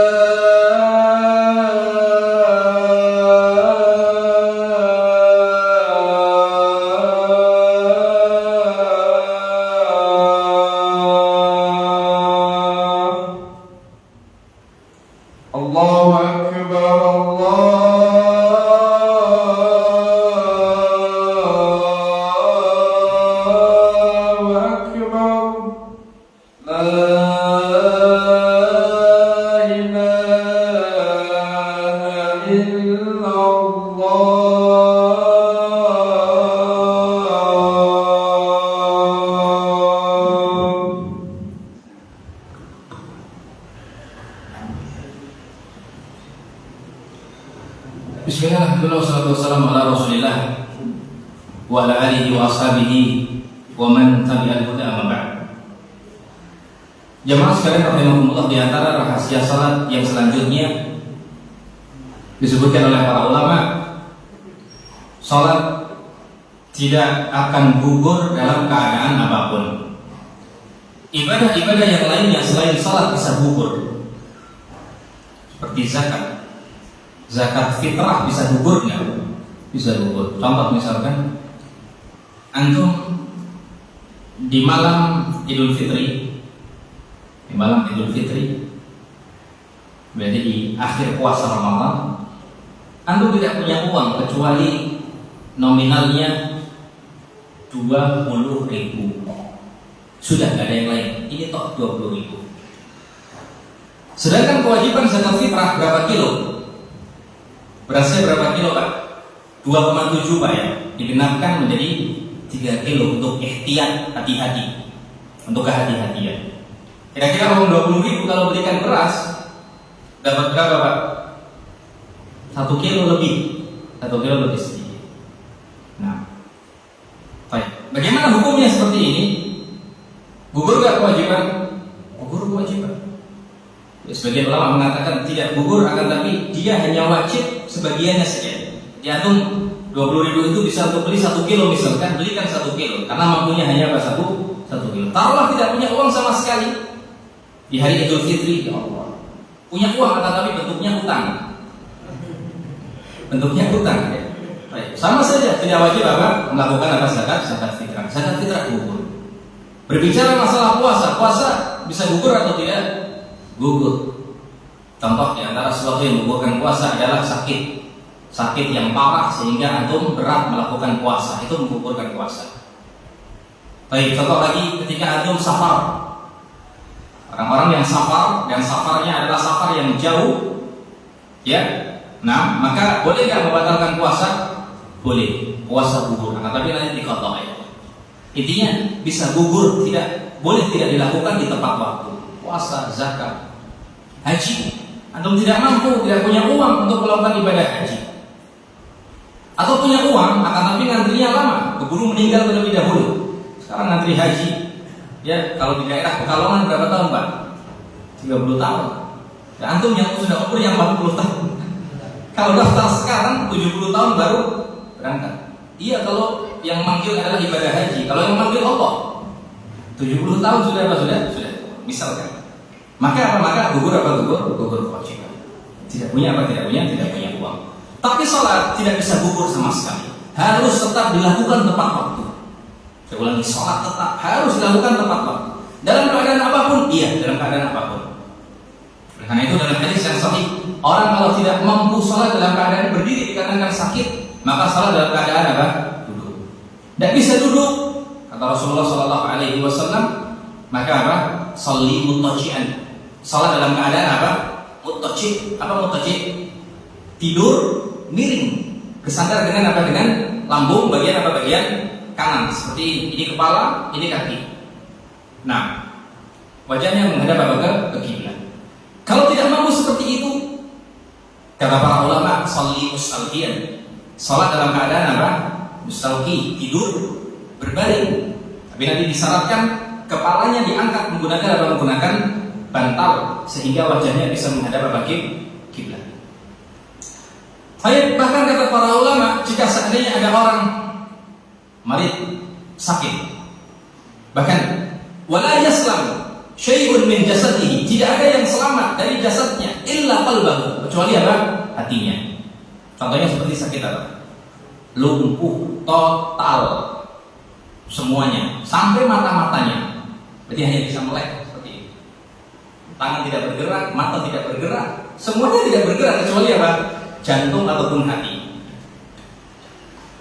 الله أكبر الله أكبر لا إله إلا الله Bismillah, wassalatu wassalamu ala Rasulillah wa ala alihi wa ashabihi wa man tabi'al huda amma ba'd. Jamaah sekalian rahimakumullah, di antara rahasia salat yang selanjutnya disebutkan oleh para ulama, salat tidak akan gugur dalam keadaan apapun. Ibadah-ibadah yang lainnya selain salat bisa gugur, seperti zakat. Zakat fitrah bisa gugur nggak? Bisa gugur. Contoh misalkan antum di malam Idul Fitri Berarti di akhir puasa Ramadan antum tidak punya uang kecuali nominalnya 20.000. Sudah tidak ada yang lain. Ini tok 20.000. Sedangkan kewajiban zakat fitrah berapa kilo? Berasnya berapa kilo Pak? 2,7 Pak ya. Digenapkan menjadi 3 kilo untuk ihtiyat, hati-hati, untuk kehati-hatian. Kira-kira uang 20.000 kalau belikan beras dapat berapa Pak? 1 kilo lebih. 1 kilo lebih sedikit. Nah, baik. Bagaimana hukumnya seperti ini? Gugur gak kewajiban? Gugur kewajiban. Sebagian ulama mengatakan tidak gugur, akan tapi dia hanya wajib sebagiannya saja. Diantum 20.000 itu bisa untuk beli 1 kilo misalkan, belikan 1 kilo karena mampunya hanya apa? 1 kilo. Taruhlah tidak punya uang sama sekali di hari Idul Fitri, ya Allah. Punya uang akan tapi bentuknya utang. Bentuknya utang ya. Baik. Sama saja tidak wajib apa? Melakukan apa? Zakat fitrah. Zakat fitrah gugur. Berbicara masalah puasa bisa gugur atau tidak? Gugur. Contoh di antara sesuatu yang menggugurkan puasa adalah sakit yang parah sehingga antum berat melakukan puasa, itu menggugurkan puasa. Baik, contoh lagi ketika antum safar. Orang-orang yang safar dan safarnya adalah safar yang jauh, ya. Nah, maka boleh nggak membatalkan puasa? Boleh. Puasa gugur, tapi nanti dikotok ya. Intinya bisa gugur, boleh tidak dilakukan di tepat waktu. Puasa, zakat, haji. Antum tidak mampu, tidak punya uang untuk melakukan ibadah haji. Atau punya uang, akan tapi ngantrinya lama, keburu meninggal terlebih dahulu. Sekarang ngantri haji, ya kalau di daerah Pekalongan berapa tahun Pak? 30 tahun. Ya, antum yang sudah umur yang 40 tahun. Kalau daftar sekarang 70 tahun baru berangkat. Iya kalau yang manggil adalah ibadah haji. Kalau yang manggil Allah 70 tahun sudah apa? Sudah misalkan. Maka gugur kewajiban. Tidak punya uang. Tapi sholat tidak bisa gugur sama sekali. Harus tetap dilakukan tepat waktu. Saya ulangi, sholat tetap harus dilakukan tepat waktu. Dalam keadaan apapun, iya, dalam keadaan apapun. Karena itu dalam hadis yang sahih, orang kalau tidak mampu sholat dalam keadaan berdiri dikarenakan sakit, maka sholat dalam keadaan apa? Duduk. Tidak bisa duduk, kata Rasulullah SAW, maka apa? Sholli muttaji'an. Sholat dalam keadaan apa? Muttaji'. Apa muttaji'? Tidur miring, bersandar dengan apa? Dengan lambung bagian apa? Bagian kanan. Seperti ini kepala, ini kaki. Nah, wajahnya menghadap apa? Ke kiblat. Kalau tidak mampu seperti itu, kata para ulama, sholli mustalqiyan. Sholat dalam keadaan apa? Mustalqi, tidur berbaring. Tapi nanti disyaratkan kepalanya diangkat menggunakan bantal sehingga wajahnya bisa menghadap apa? Kiblat. Bahkan kata para ulama, jika seandainya ada orang marid, sakit, bahkan wala yaslam syai'un min jasadihi, tidak ada yang selamat dari jasadnya illa qalbahu, kecuali apa? Hatinya. Contohnya seperti sakit apa? Lumpuh total semuanya sampai mata-matanya. Berarti hanya bisa melek seperti itu. Tangan tidak bergerak, mata tidak bergerak, semuanya tidak bergerak kecuali apa? Jantung ataupun hati.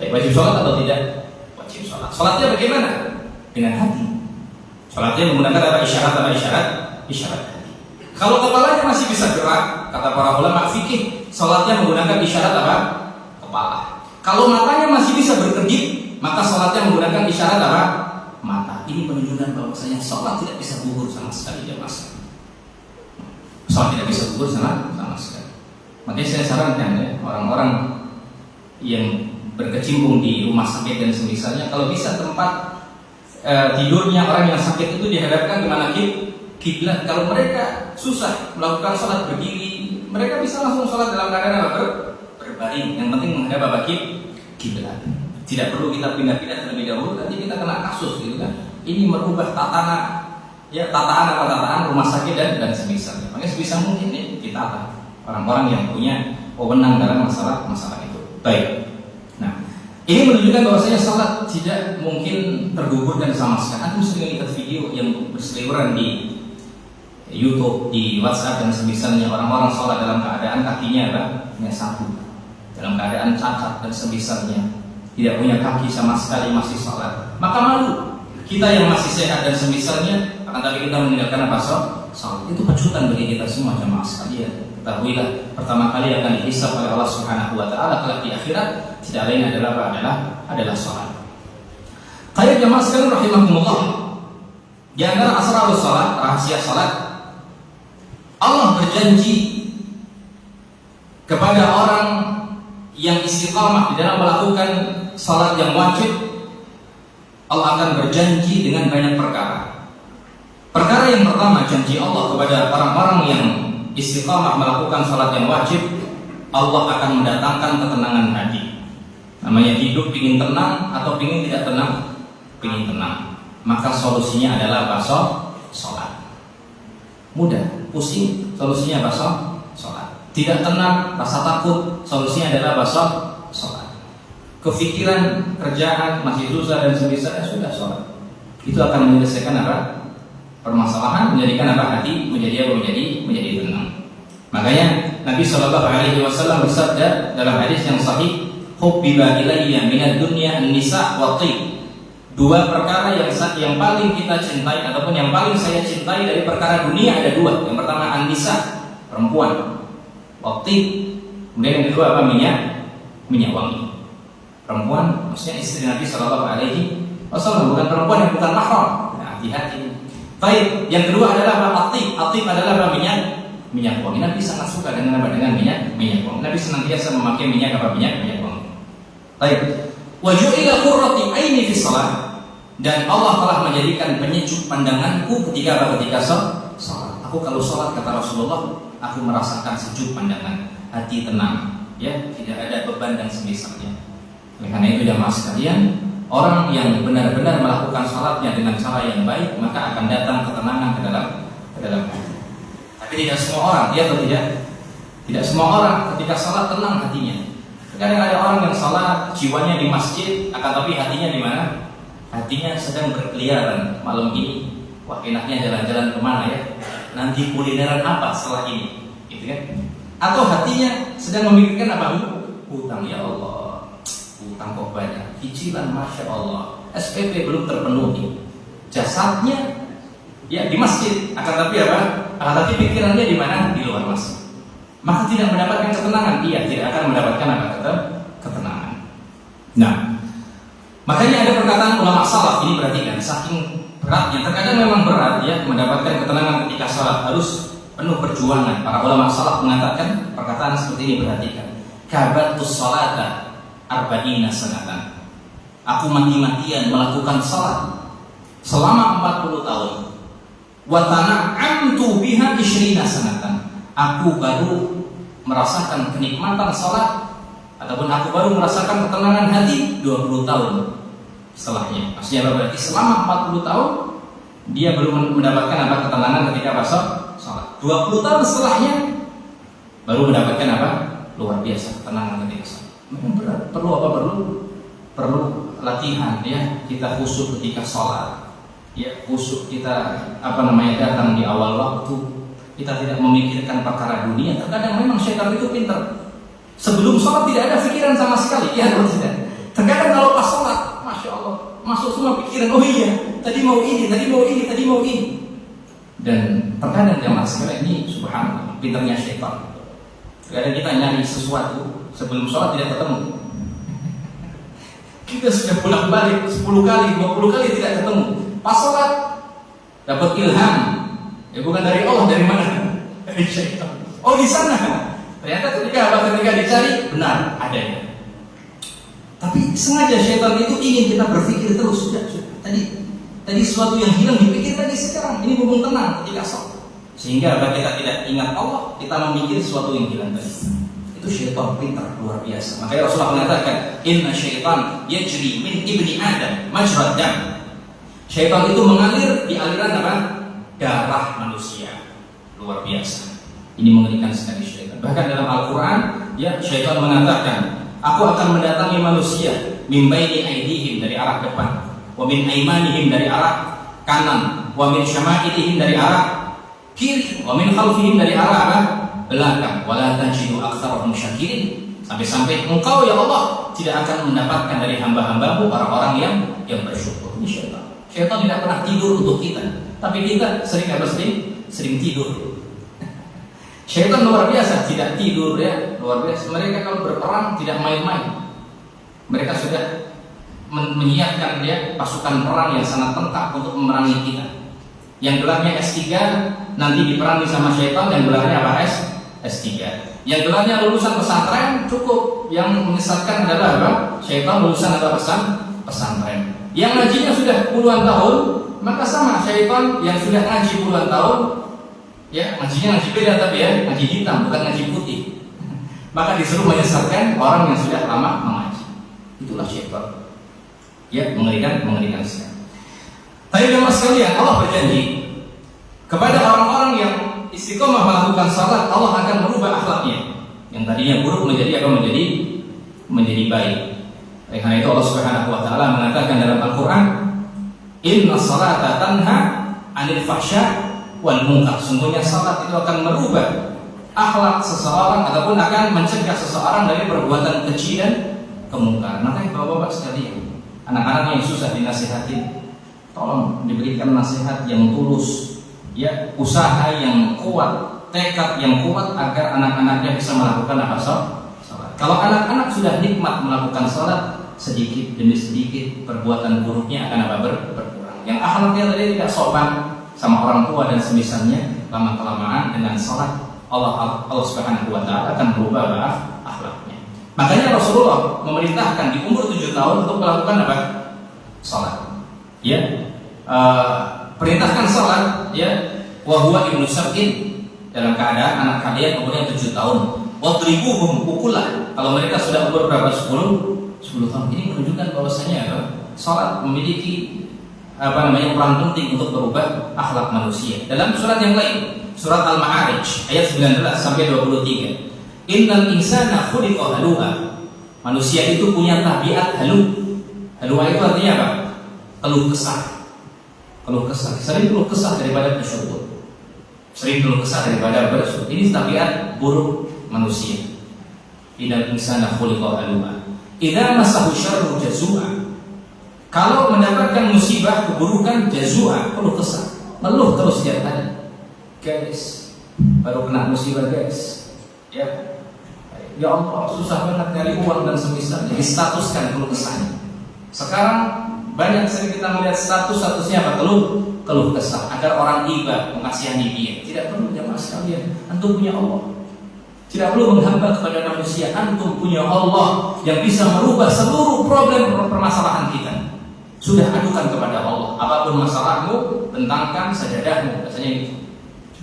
Wajib sholat atau tidak? Wajib sholat. Sholatnya bagaimana? Dengan hati. Sholatnya menggunakan apa? Isyarat hati. Kalau kepalanya masih bisa gerak, kata para ulama fikih, sholatnya menggunakan isyarat apa? Kepala. Kalau matanya masih bisa berkedip, maka sholatnya menggunakan isyarat apa? Mata. Ini menunjukkan bahwasanya sholat tidak bisa gugur sama sekali, jemaah. Sholat tidak bisa gugur sama sekali. Makanya saya sarankan ya, orang-orang yang berkecimpung di rumah sakit dan semisalnya, kalau bisa tempat tidurnya orang yang sakit itu dihadapkan kemana? Kiblat. Kalau mereka susah melakukan sholat berdiri, mereka bisa langsung sholat dalam keadaan apa? Berbaring. Yang penting menghadap apa? Kiblat. Tidak perlu kita pindah-pindah terlebih dahulu, nanti kita kena kasus gitu kan. Ini merubah tataan rumah sakit dan semisalnya. Makanya sebisa mungkin nih ditata. Orang-orang yang punya wewenang dalam masalah itu. Baik. Nah, ini menunjukkan bahwasanya salat tidak mungkin tergugurkan sama sekali. Aku sering lihat video yang berseliweran di YouTube, di WhatsApp dan semisalnya, orang-orang sholat dalam keadaan kakinya apa? Hanya satu, dalam keadaan cacat dan semisalnya, tidak punya kaki sama sekali, masih sholat, maka malu. Kita yang masih sehat dan semisalnya, akan tapi kita meninggalkan apa? Sholat. Itu kejutan bagi kita semua jemaah sekalian. Ketahuilah, pertama kali akan dihisab oleh Allah Subhanahu wa taala kelak di akhirat tidak lain adalah apa? Adalah sholat. Kayak jemaah sekalian rahimakumullah, di antara asrarus sholat, rahasia sholat, Allah berjanji kepada orang yang istiqamah di dalam melakukan sholat yang wajib, Allah akan berjanji dengan banyak perkara. Perkara yang pertama, janji Allah kepada orang-orang yang istiqamah melakukan sholat yang wajib, Allah akan mendatangkan ketenangan hati. Namanya hidup ingin tenang atau ingin tidak tenang? Ingin tenang. Maka solusinya adalah apa? Sholat. Mudah, pusing, solusinya apa? Sholat. Tidak tenang, rasa takut, solusinya adalah apa? Sholat. Kefikiran, kerjaan masih susah dan semisal, sudah sholat. Itu akan menyelesaikan apa? Permasalahan, menjadikan apa? Hati menjadi apa? Menjadi tenang. Makanya Nabi Shallallahu Alaihi Wasallam bersabda dalam hadis yang sahih, "Hubbiba ilayya minad dunya an-nisa wa thib." Dua perkara yang paling kita cintai ataupun yang paling saya cintai dari perkara dunia ada dua. Yang pertama an-nisa, perempuan. Wa thib. Kemudian yang kedua apa? Minyak wangi. Perempuan maksudnya istri Nabi Shallallahu Alaihi Wasallam, bukan perempuan yang bukan mahram. Nah, hati-hati. Baik, yang kedua adalah apa? Atib. Atib adalah apa? Minyak wangi. Nabi sangat suka dengan apa? Dengan minyak wangi. Nabi senantiasa memakai minyak apa? Minyak wangi. Baik. Wa ju'ila qurratu aini fi shalah. Dan Allah telah menjadikan penyejuk pandanganku ketika apa? Ketika salat. Aku kalau salat, kata Rasulullah, aku merasakan sejuk pandangan, hati tenang, ya, tidak ada beban dan semisalnya. Oleh karena itu jamaah sekalian, orang yang benar-benar melakukan salatnya dengan cara yang baik, maka akan datang ketenangan ke dalam hati. Tapi tidak semua orang, ya atau tidak? Tidak semua orang ketika salat tenang hatinya. Kadang ada orang yang salat jiwanya di masjid, akan tapi hatinya di mana? Hatinya sedang berkeliaran malam ini. Wah, enaknya jalan-jalan kemana ya? Nanti kulineran apa setelah ini? Gitu kan? Atau hatinya sedang memikirkan apa? Hutang, ya Allah. Hutang kok banyak, cicilan, masya Allah, SPP belum terpenuhi, jasadnya ya di masjid, akan tapi apa? Akan tapi pikirannya di mana? Di luar masjid. Maka tidak mendapatkan ketenangan, dia tidak akan mendapatkan apa? Ketenangan. Nah, makanya ada perkataan ulama salaf ini, perhatikan, saking beratnya, terkadang memang berat ya mendapatkan ketenangan ketika salat, harus penuh perjuangan. Para ulama salaf mengatakan perkataan seperti ini, perhatikan. Kabatus salata arba'ina sanatan. Aku mati-matian melakukan salat selama 40 tahun. Wa tana'amtu biha 20 sanatan. Aku baru merasakan kenikmatan salat ataupun aku baru merasakan ketenangan hati 20 tahun setelahnya. Maksudnya apa? Berarti selama 40 tahun dia belum mendapatkan apa? Ketenangan ketika salat. 20 tahun setelahnya baru mendapatkan apa? Luar biasa ketenangan ketika salat. Memang berat. Perlu apa? Perlu latihan ya. Kita khusyuk ketika sholat. Ya, khusyuk kita datang di awal waktu. Kita tidak memikirkan perkara dunia. Terkadang memang syaitan itu pintar. Sebelum sholat tidak ada pikiran sama sekali. Ya, tidak. Terkadang kalau pas sholat, masya Allah, masuk semua pikiran. Oh iya, tadi mau ini. Dan terkadang jamaah sekalian ini subhanallah, pintarnya syaitan. Terkadang kita nyari sesuatu sebelum sholat tidak ketemu. Kita sudah pulang balik 10 kali, 20 kali tidak ketemu. Pas sholat dapat ilham. Ya bukan dari Allah, dari mana? Dari syaitan. Oh di sana. Ternyata ketika dicari benar adanya. Tapi sengaja syaitan itu ingin kita berpikir terus. Sudah. Tadi sesuatu yang hilang dipikir tadi, sekarang ini mumpung tenang ketika sholat. Sehingga apabila kita tidak ingat Allah, kita memikir sesuatu yang hilang tadi. Itu syaitan pintar luar biasa. Makanya Rasulullah mengatakan, inna syaitan yajri min ibni Adam majrad dam. Syaitan itu mengalir di aliran apa? Darah manusia. Luar biasa. Ini mengerikan sekali syaitan. Bahkan dalam Al-Quran, ya, syaitan mengatakan, aku akan mendatangi manusia min baini aydihim, dari arah depan, wa min aymanihim, dari arah kanan, wa min syama'ilihim, dari arah kiri, wa min khalfihim, dari arah apa? Belakang. Wala tajidu aktsarahum syakirin. Sampai-sampai engkau ya Allah tidak akan mendapatkan dari hamba-hambamu orang-orang yang bersyukur. Ini syaitan. Syaitan tidak pernah tidur untuk kita, tapi kita sering tidur. Syaitan luar biasa, tidak tidur ya, luar biasa. Mereka kalau berperang tidak main-main. Mereka sudah menyiapkan ya pasukan perang yang sangat lengkap untuk memerangi kita. Yang gelarnya S3 nanti diperangi sama syaitan, yang gelarnya apa? S3. Yang gelarnya lulusan pesantren cukup, yang menyesatkan adalah apa? Syaitan lulusan apa? Pesantren. Yang ngajinya sudah puluhan tahun, maka sama syaitan yang sudah ngaji puluhan tahun, ya ngajinya ngaji beda tapi ya, ngaji hitam bukan ngaji putih. Maka disuruh menyesatkan orang yang sudah lama mengaji. Itulah syaitan. Ya, mengerikan sekali. Tapi jemaah sekalian, Allah berjanji kepada orang-orang yang istiqomah melakukan salat, Allah akan merubah akhlaknya. Yang tadinya buruk menjadi apa? Menjadi baik. Oleh karena itu Allah Subhanahu wa taala mengatakan dalam Al-Qur'an, "Inna salata tanha 'anil fahsya' wal munkar." Sungguhnya salat itu akan merubah akhlak seseorang ataupun akan mencegah seseorang dari perbuatan keji dan kemungkaran. Makanya Bapak-bapak sekalian, anak-anak yang susah dinasihatin, tolong diberikan nasihat yang tulus, ya, usaha yang kuat, tekad yang kuat agar anak-anaknya bisa melakukan apa? Salat. Kalau anak-anak sudah nikmat melakukan salat, sedikit demi sedikit perbuatan buruknya akan apa? Berkurang. Yang akhlaknya tadi tidak sopan sama orang tua dan semisalnya, lama-kelamaan dengan salat Allah Subhanahu wa taala akan berubah akhlaknya. Makanya Rasulullah memerintahkan di umur 7 tahun untuk melakukan apa? Salat. Ya, perintahkan salat, ya, wa huwa ibnu sab'in, dalam keadaan anak kalian umurnya 7 tahun. Wadribuhum, pukullah kalau mereka sudah umur berapa? 10 tahun. Ini menunjukkan bahwasanya salat memiliki peran penting untuk berubah akhlak manusia. Dalam surat yang lain, surat Al-Ma'arij ayat 19 sampai 23. Innal insana khuliqa halu'a. Manusia itu punya tabiat halu. Halu'a itu artinya apa? Keluh kesah. Sering keluh kesah daripada bersyukur. Ini tabiat buruk manusia. Innal insana khuliqa halu'a. Idza masahu syarru jazua. Kalau mendapatkan musibah, keburukan, jazua, keluh kesah, mengeluh terus setiap hari. Guys, baru kena musibah guys. Ya Allah, susah banget nyari uang dan semisal. Jadi statuskan keluh kesahnya. Sekarang banyak sering kita melihat statusnya apa? Keluh kesah agar orang iba mengasihani dia. Tidak perlu jemaah sekalian, antum punya Allah. Tidak perlu menghamba kepada manusia. Antum punya Allah yang bisa merubah seluruh problem permasalahan kita. Sudah adukan kepada Allah. Apapun masalahmu, bentangkan sajadahmu. Biasanya itu.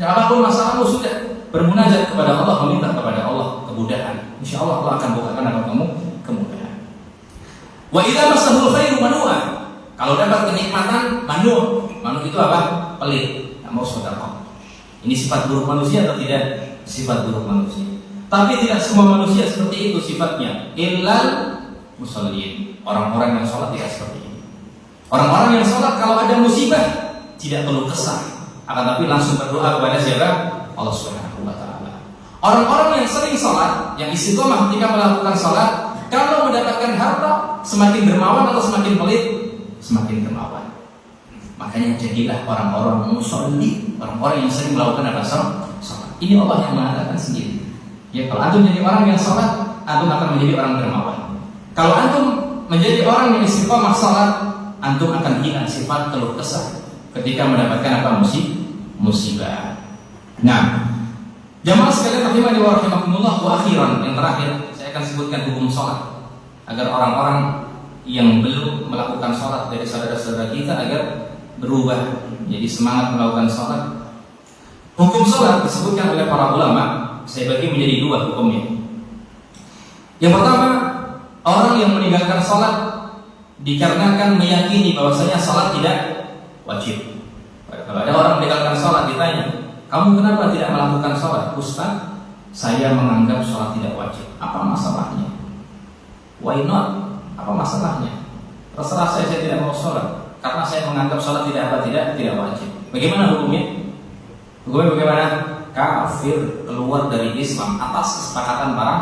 Apapun masalahmu, sudah bermunajat kepada Allah, meminta kepada Allah kemudahan. Insya Allah Allah akan bukakan apa kamu kemudahan. Wa idza masahul khairu manua. Kalau dapat kenikmatan, manu itu apa? Pelit. Tidak mau sedekah. Ini sifat buruk manusia atau tidak? Sifat buruk manusia. Tapi tidak semua manusia seperti itu sifatnya. Illal musallin. Orang-orang yang sholat tidak seperti ini. Orang-orang yang sholat kalau ada musibah tidak perlu kesah, akan tapi langsung berdoa kepada siapa? Allah Subhanahu wa taala. Orang-orang yang sering sholat, yang istiqomah ketika melakukan sholat, kalau mendapatkan harta semakin dermawan atau semakin pelit? Semakin dermawan. Makanya jadilah orang-orang musolli, orang-orang yang sering melakukan apa? Sholat. Ini Allah yang mengatakan sendiri. Ya, kalau antum menjadi orang yang sholat, antum akan menjadi orang dermawan. Kalau antum menjadi orang yang istiqomah sholat, antum akan hilang sifat keluh kesah ketika mendapatkan apa? Musibah. Nah, jamaah sekalian rahimani wa rahimakumullah, wa akhiran, yang terakhir saya akan sebutkan hukum sholat agar orang-orang yang belum melakukan sholat dari saudara-saudara kita agar berubah jadi semangat melakukan sholat. Hukum sholat disebutkan oleh para ulama, saya bagi menjadi 2 hukumnya. Yang pertama, orang yang meninggalkan sholat dikarenakan meyakini bahwasanya sholat tidak wajib. Kalau ada orang meninggalkan sholat, ditanya, kamu kenapa tidak melakukan sholat? Ustaz, saya menganggap sholat tidak wajib. Apa masalahnya? Why not? Apa masalahnya? Terserah saya tidak mau sholat karena saya menganggap sholat tidak wajib. Bagaimana hukumnya? Hukumnya bagaimana? Kafir, keluar dari Islam atas kesepakatan para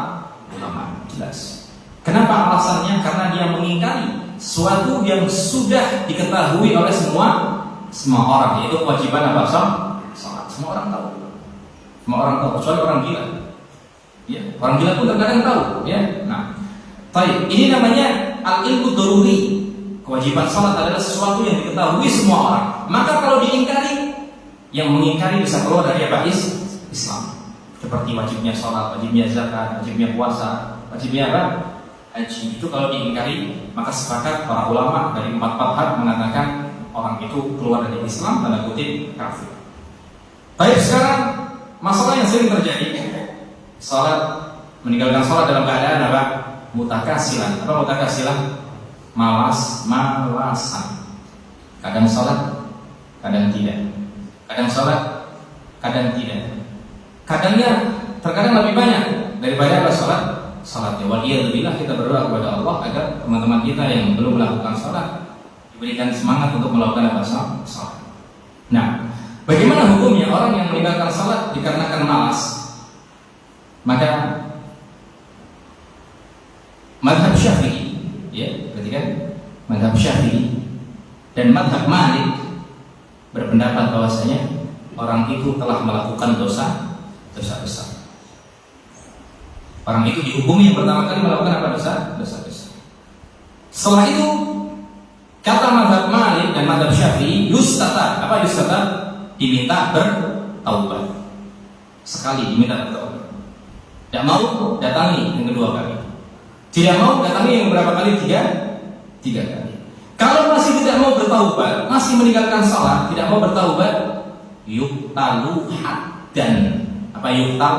ulama. Jelas. Kenapa alasannya? Karena dia mengingkari sesuatu yang sudah diketahui oleh semua orang, yaitu kewajiban apa? Salat. Semua orang tahu. Semua orang tahu, kecuali orang gila. Ya, orang gila pun terkadang tahu. Ya, nah, baik. Ini namanya al-ilmu daruri. Kewajiban salat adalah sesuatu yang diketahui semua orang. Maka kalau diingkari, yang mengingkari bisa keluar dari apa? Islam. Seperti wajibnya salat, wajibnya zakat, wajibnya puasa, wajibnya apa? Haji. Itu kalau diingkari, maka sepakat para ulama dari 4 mazhab mengatakan orang itu keluar dari Islam, tanda kutip kafir. Baik, sekarang masalah yang sering terjadi, meninggalkan salat dalam keadaan apa? Mutakasilan. Apa mutakasilan? Malasan. Kadang salat, kadang tidak. Kadang salat, kadang tidak. Kadangnya terkadang lebih banyak daripada apa? Salatnya. Waliyadzubillah, kita berdoa kepada Allah agar teman-teman kita yang belum melakukan salat diberikan semangat untuk melakukan apa? Salat. Nah, bagaimana hukumnya orang yang meninggalkan salat dikarenakan malas? Maka mazhab Syafi'i, ya, berarti kan mazhab Syafi'i dan mazhab Malik berpendapat bahwasanya orang itu telah melakukan dosa besar. Orang itu dihukumi yang pertama kali melakukan apa? Dosa besar. Setelah itu kata mazhab Malik dan mazhab Syafi'i, yustatab. Apa yustatab? Diminta bertaubat. Sekali diminta bertaubat. Tidak mau, datangi yang kedua kali. Tidak mau, datangi yang berapa kali? Tiga kali. Kalau masih tidak mau bertaubat, masih meninggalkan salat, tidak mau bertaubat, yuktalu haddan. Apa yuktal?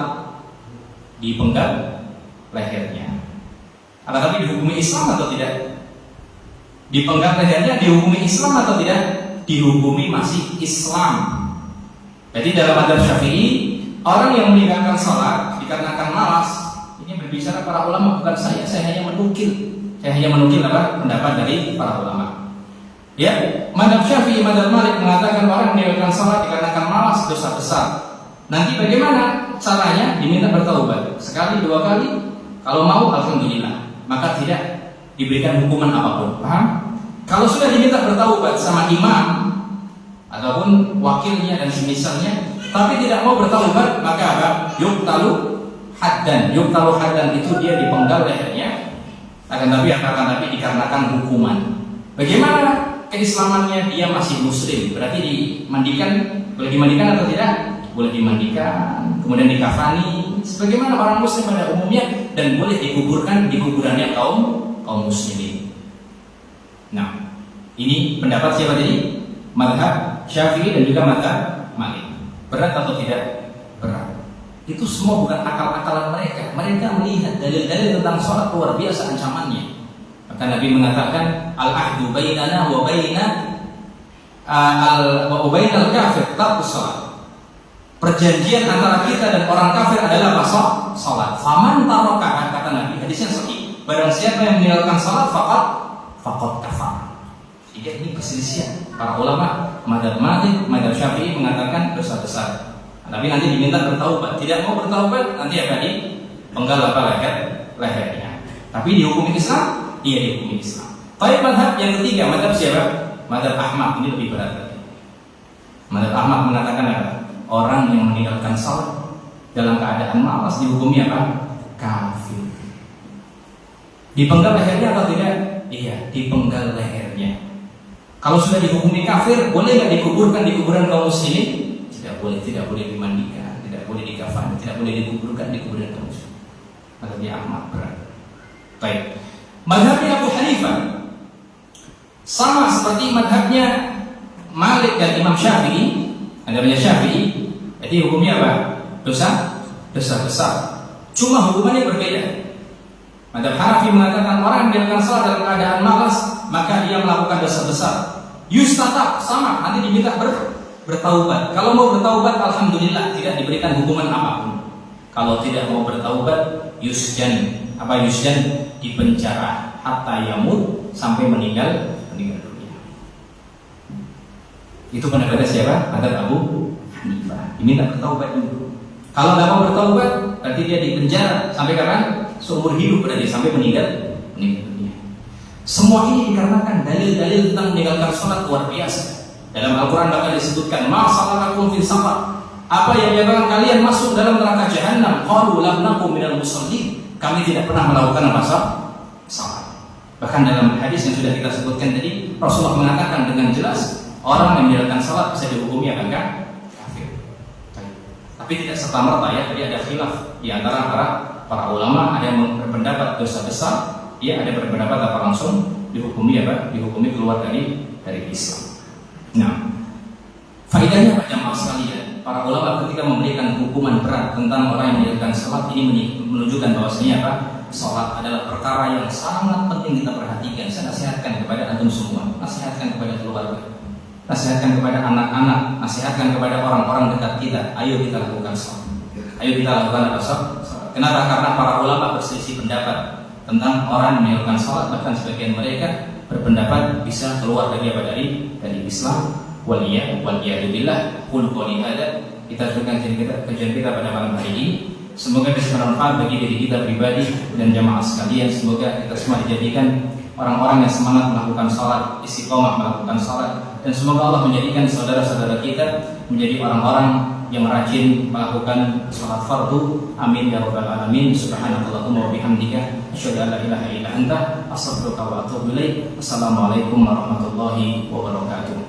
Dipenggal lehernya. Tapi dihukumi Islam atau tidak? Dipenggal lehernya dihukumi Islam atau tidak? Dihukumi masih Islam. Jadi dalam mazhab Syafi'i, orang yang meninggalkan salat dikarenakan malas, ini berbicara para ulama, bukan saya hanya menukil. Saya hanya menukil apa? Pendapat dari para ulama. Ya, mazhab Syafi'i, mazhab Malik mengatakan orang meninggalkan salat dikarenakan malas, dosa besar. Nanti bagaimana caranya? Diminta bertaubat sekali, 2 kali. Kalau mau, alhamdulillah, maka tidak diberikan hukuman apapun. Paham? Kalau sudah diminta bertaubat sama imam ataupun wakilnya dan semisalnya, tapi tidak mau bertaubat, maka apa? Yuktalu haddan. Yuktalu haddan itu dia dipenggal lehernya. Akan tapi dikarenakan hukuman. Bagaimana keislamannya? Dia masih muslim, berarti dimandikan. Boleh dimandikan atau tidak? Boleh dimandikan, kemudian dikafani sebagaimana orang muslim pada umumnya, dan boleh dikuburkan di kuburannya kaum muslimin. Nah, ini pendapat siapa tadi? Mazhab Syafi'i dan juga mazhab Malik. Berat atau tidak? Berat. Itu semua bukan akal-akalan mereka. Mereka melihat dalil-dalil tentang sholat luar biasa ancamannya. Maka Nabi mengatakan al-ahdu bainana wa bainal kafir tarkus sholat. Perjanjian antara kita dan orang kafir adalah salat. Faman taraka, kata Nabi, hadisnya sahih. Barang siapa yang meninggalkan salat faqad kafar. Jadi ini perselisihan para ulama. Mazhab Malik, mazhab Syafi'i mengatakan dosa besar. Tapi nanti diminta bertaubat. Tidak mau bertaubat, nanti akan dipenggal lehernya. Tapi dihukumi Islam? Iya, dihukumi Islam. Tapi mazhab yang ketiga, mazhab siapa? Mazhab Ahmad. Ini lebih berat lagi. Mazhab Ahmad mengatakan apa? Orang yang meninggalkan salat dalam keadaan malas dihukumi apa? Kafir. Dipenggal lehernya atau tidak? Iya, dipenggal lehernya. Kalau sudah dihukumi kafir, boleh nggak dikuburkan di kuburan kaum muslimin? Tidak boleh dimandikan, tidak boleh dikafani, tidak boleh dikuburkan di kuburan kaum muslimin. Mazhabnya Ahmad berat. Baik. Mazhabnya Abu Hanifah sama seperti mazhabnya Malik dan Imam Syafi'i. Mazhabnya Syafi'i, jadi hukumnya apa? Dosa besar. Cuma hukumannya berbeda. Mazhab Hanafi mengatakan orang yang meninggalkan salat dalam keadaan malas, maka dia melakukan dosa besar. Yustatab, sama, nanti diminta bertaubat. Kalau mau bertaubat, alhamdulillah, tidak diberikan hukuman apapun. Kalau tidak mau bertaubat, yusjan. Apa yusjan? Dipenjara hatta yamut, sampai meninggal dunia. Itu pendapatnya siapa? Mazhab Abu Diminta bertaubat dulu. Kalau nggak mau bertaubat, berarti dia dipenjara sampai kapan? Seumur hidup berarti sampai meninggal dunia. Semua ini dikarenakan dalil-dalil tentang meninggalkan sholat luar biasa. Dalam Al-Quran bahkan disebutkan, ma salakakum fi saqar. Apa yang menyebabkan kalian masuk dalam neraka jahanam? Qalu lam nakum minal musallin. Kami tidak pernah melakukan apa? Salat. Bahkan dalam hadis yang sudah kita sebutkan tadi, Rasulullah mengatakan dengan jelas, orang yang meninggalkan salat bisa dihukumi apa enggak? Kafir. Tapi tidak serta-merta ya, jadi ada khilaf di antara para ulama. Ada yang berpendapat dosa besar, ada berpendapat apa langsung dihukumi apa? Dihukumi keluar dari Islam. Nah, faedahnya pada jamaah sekalian, para ulama ketika memberikan hukuman berat tentang orang yang meninggalkan salat ini menunjukkan bahwasanya apa? Salat adalah perkara yang sangat penting kita perhatikan. Saya nasihatkan kepada antum semua, nasihatkan kepada keluarga, nasihatkan kepada anak-anak, nasihatkan kepada orang-orang dekat kita. Ayo kita lakukan salat. Ayo kita lakukan apa? Salat. Kenapa? Karena para ulama berselisih pendapat tentang orang yang meninggalkan salat. Bahkan sebagian mereka berpendapat bisa keluar dari apa? Dari Islam. Waliyadzubillah. Qul qouli hada. Kita akan kajian kita pada malam hari ini. Semoga bisa bermanfaat bagi diri kita pribadi dan jamaah sekalian. Semoga kita semua dijadikan orang-orang yang semangat melakukan salat, istiqomah melakukan salat, dan semoga Allah menjadikan saudara-saudara kita menjadi orang-orang yang rajin melakukan salat fardu. Amin ya rabbal alamin. Subhanakallahumma wa bihamdika asyhadu an la ilaha illa anta astaghfiruka wa atubu ilaik. Assalamualaikum warahmatullahi wabarakatuh.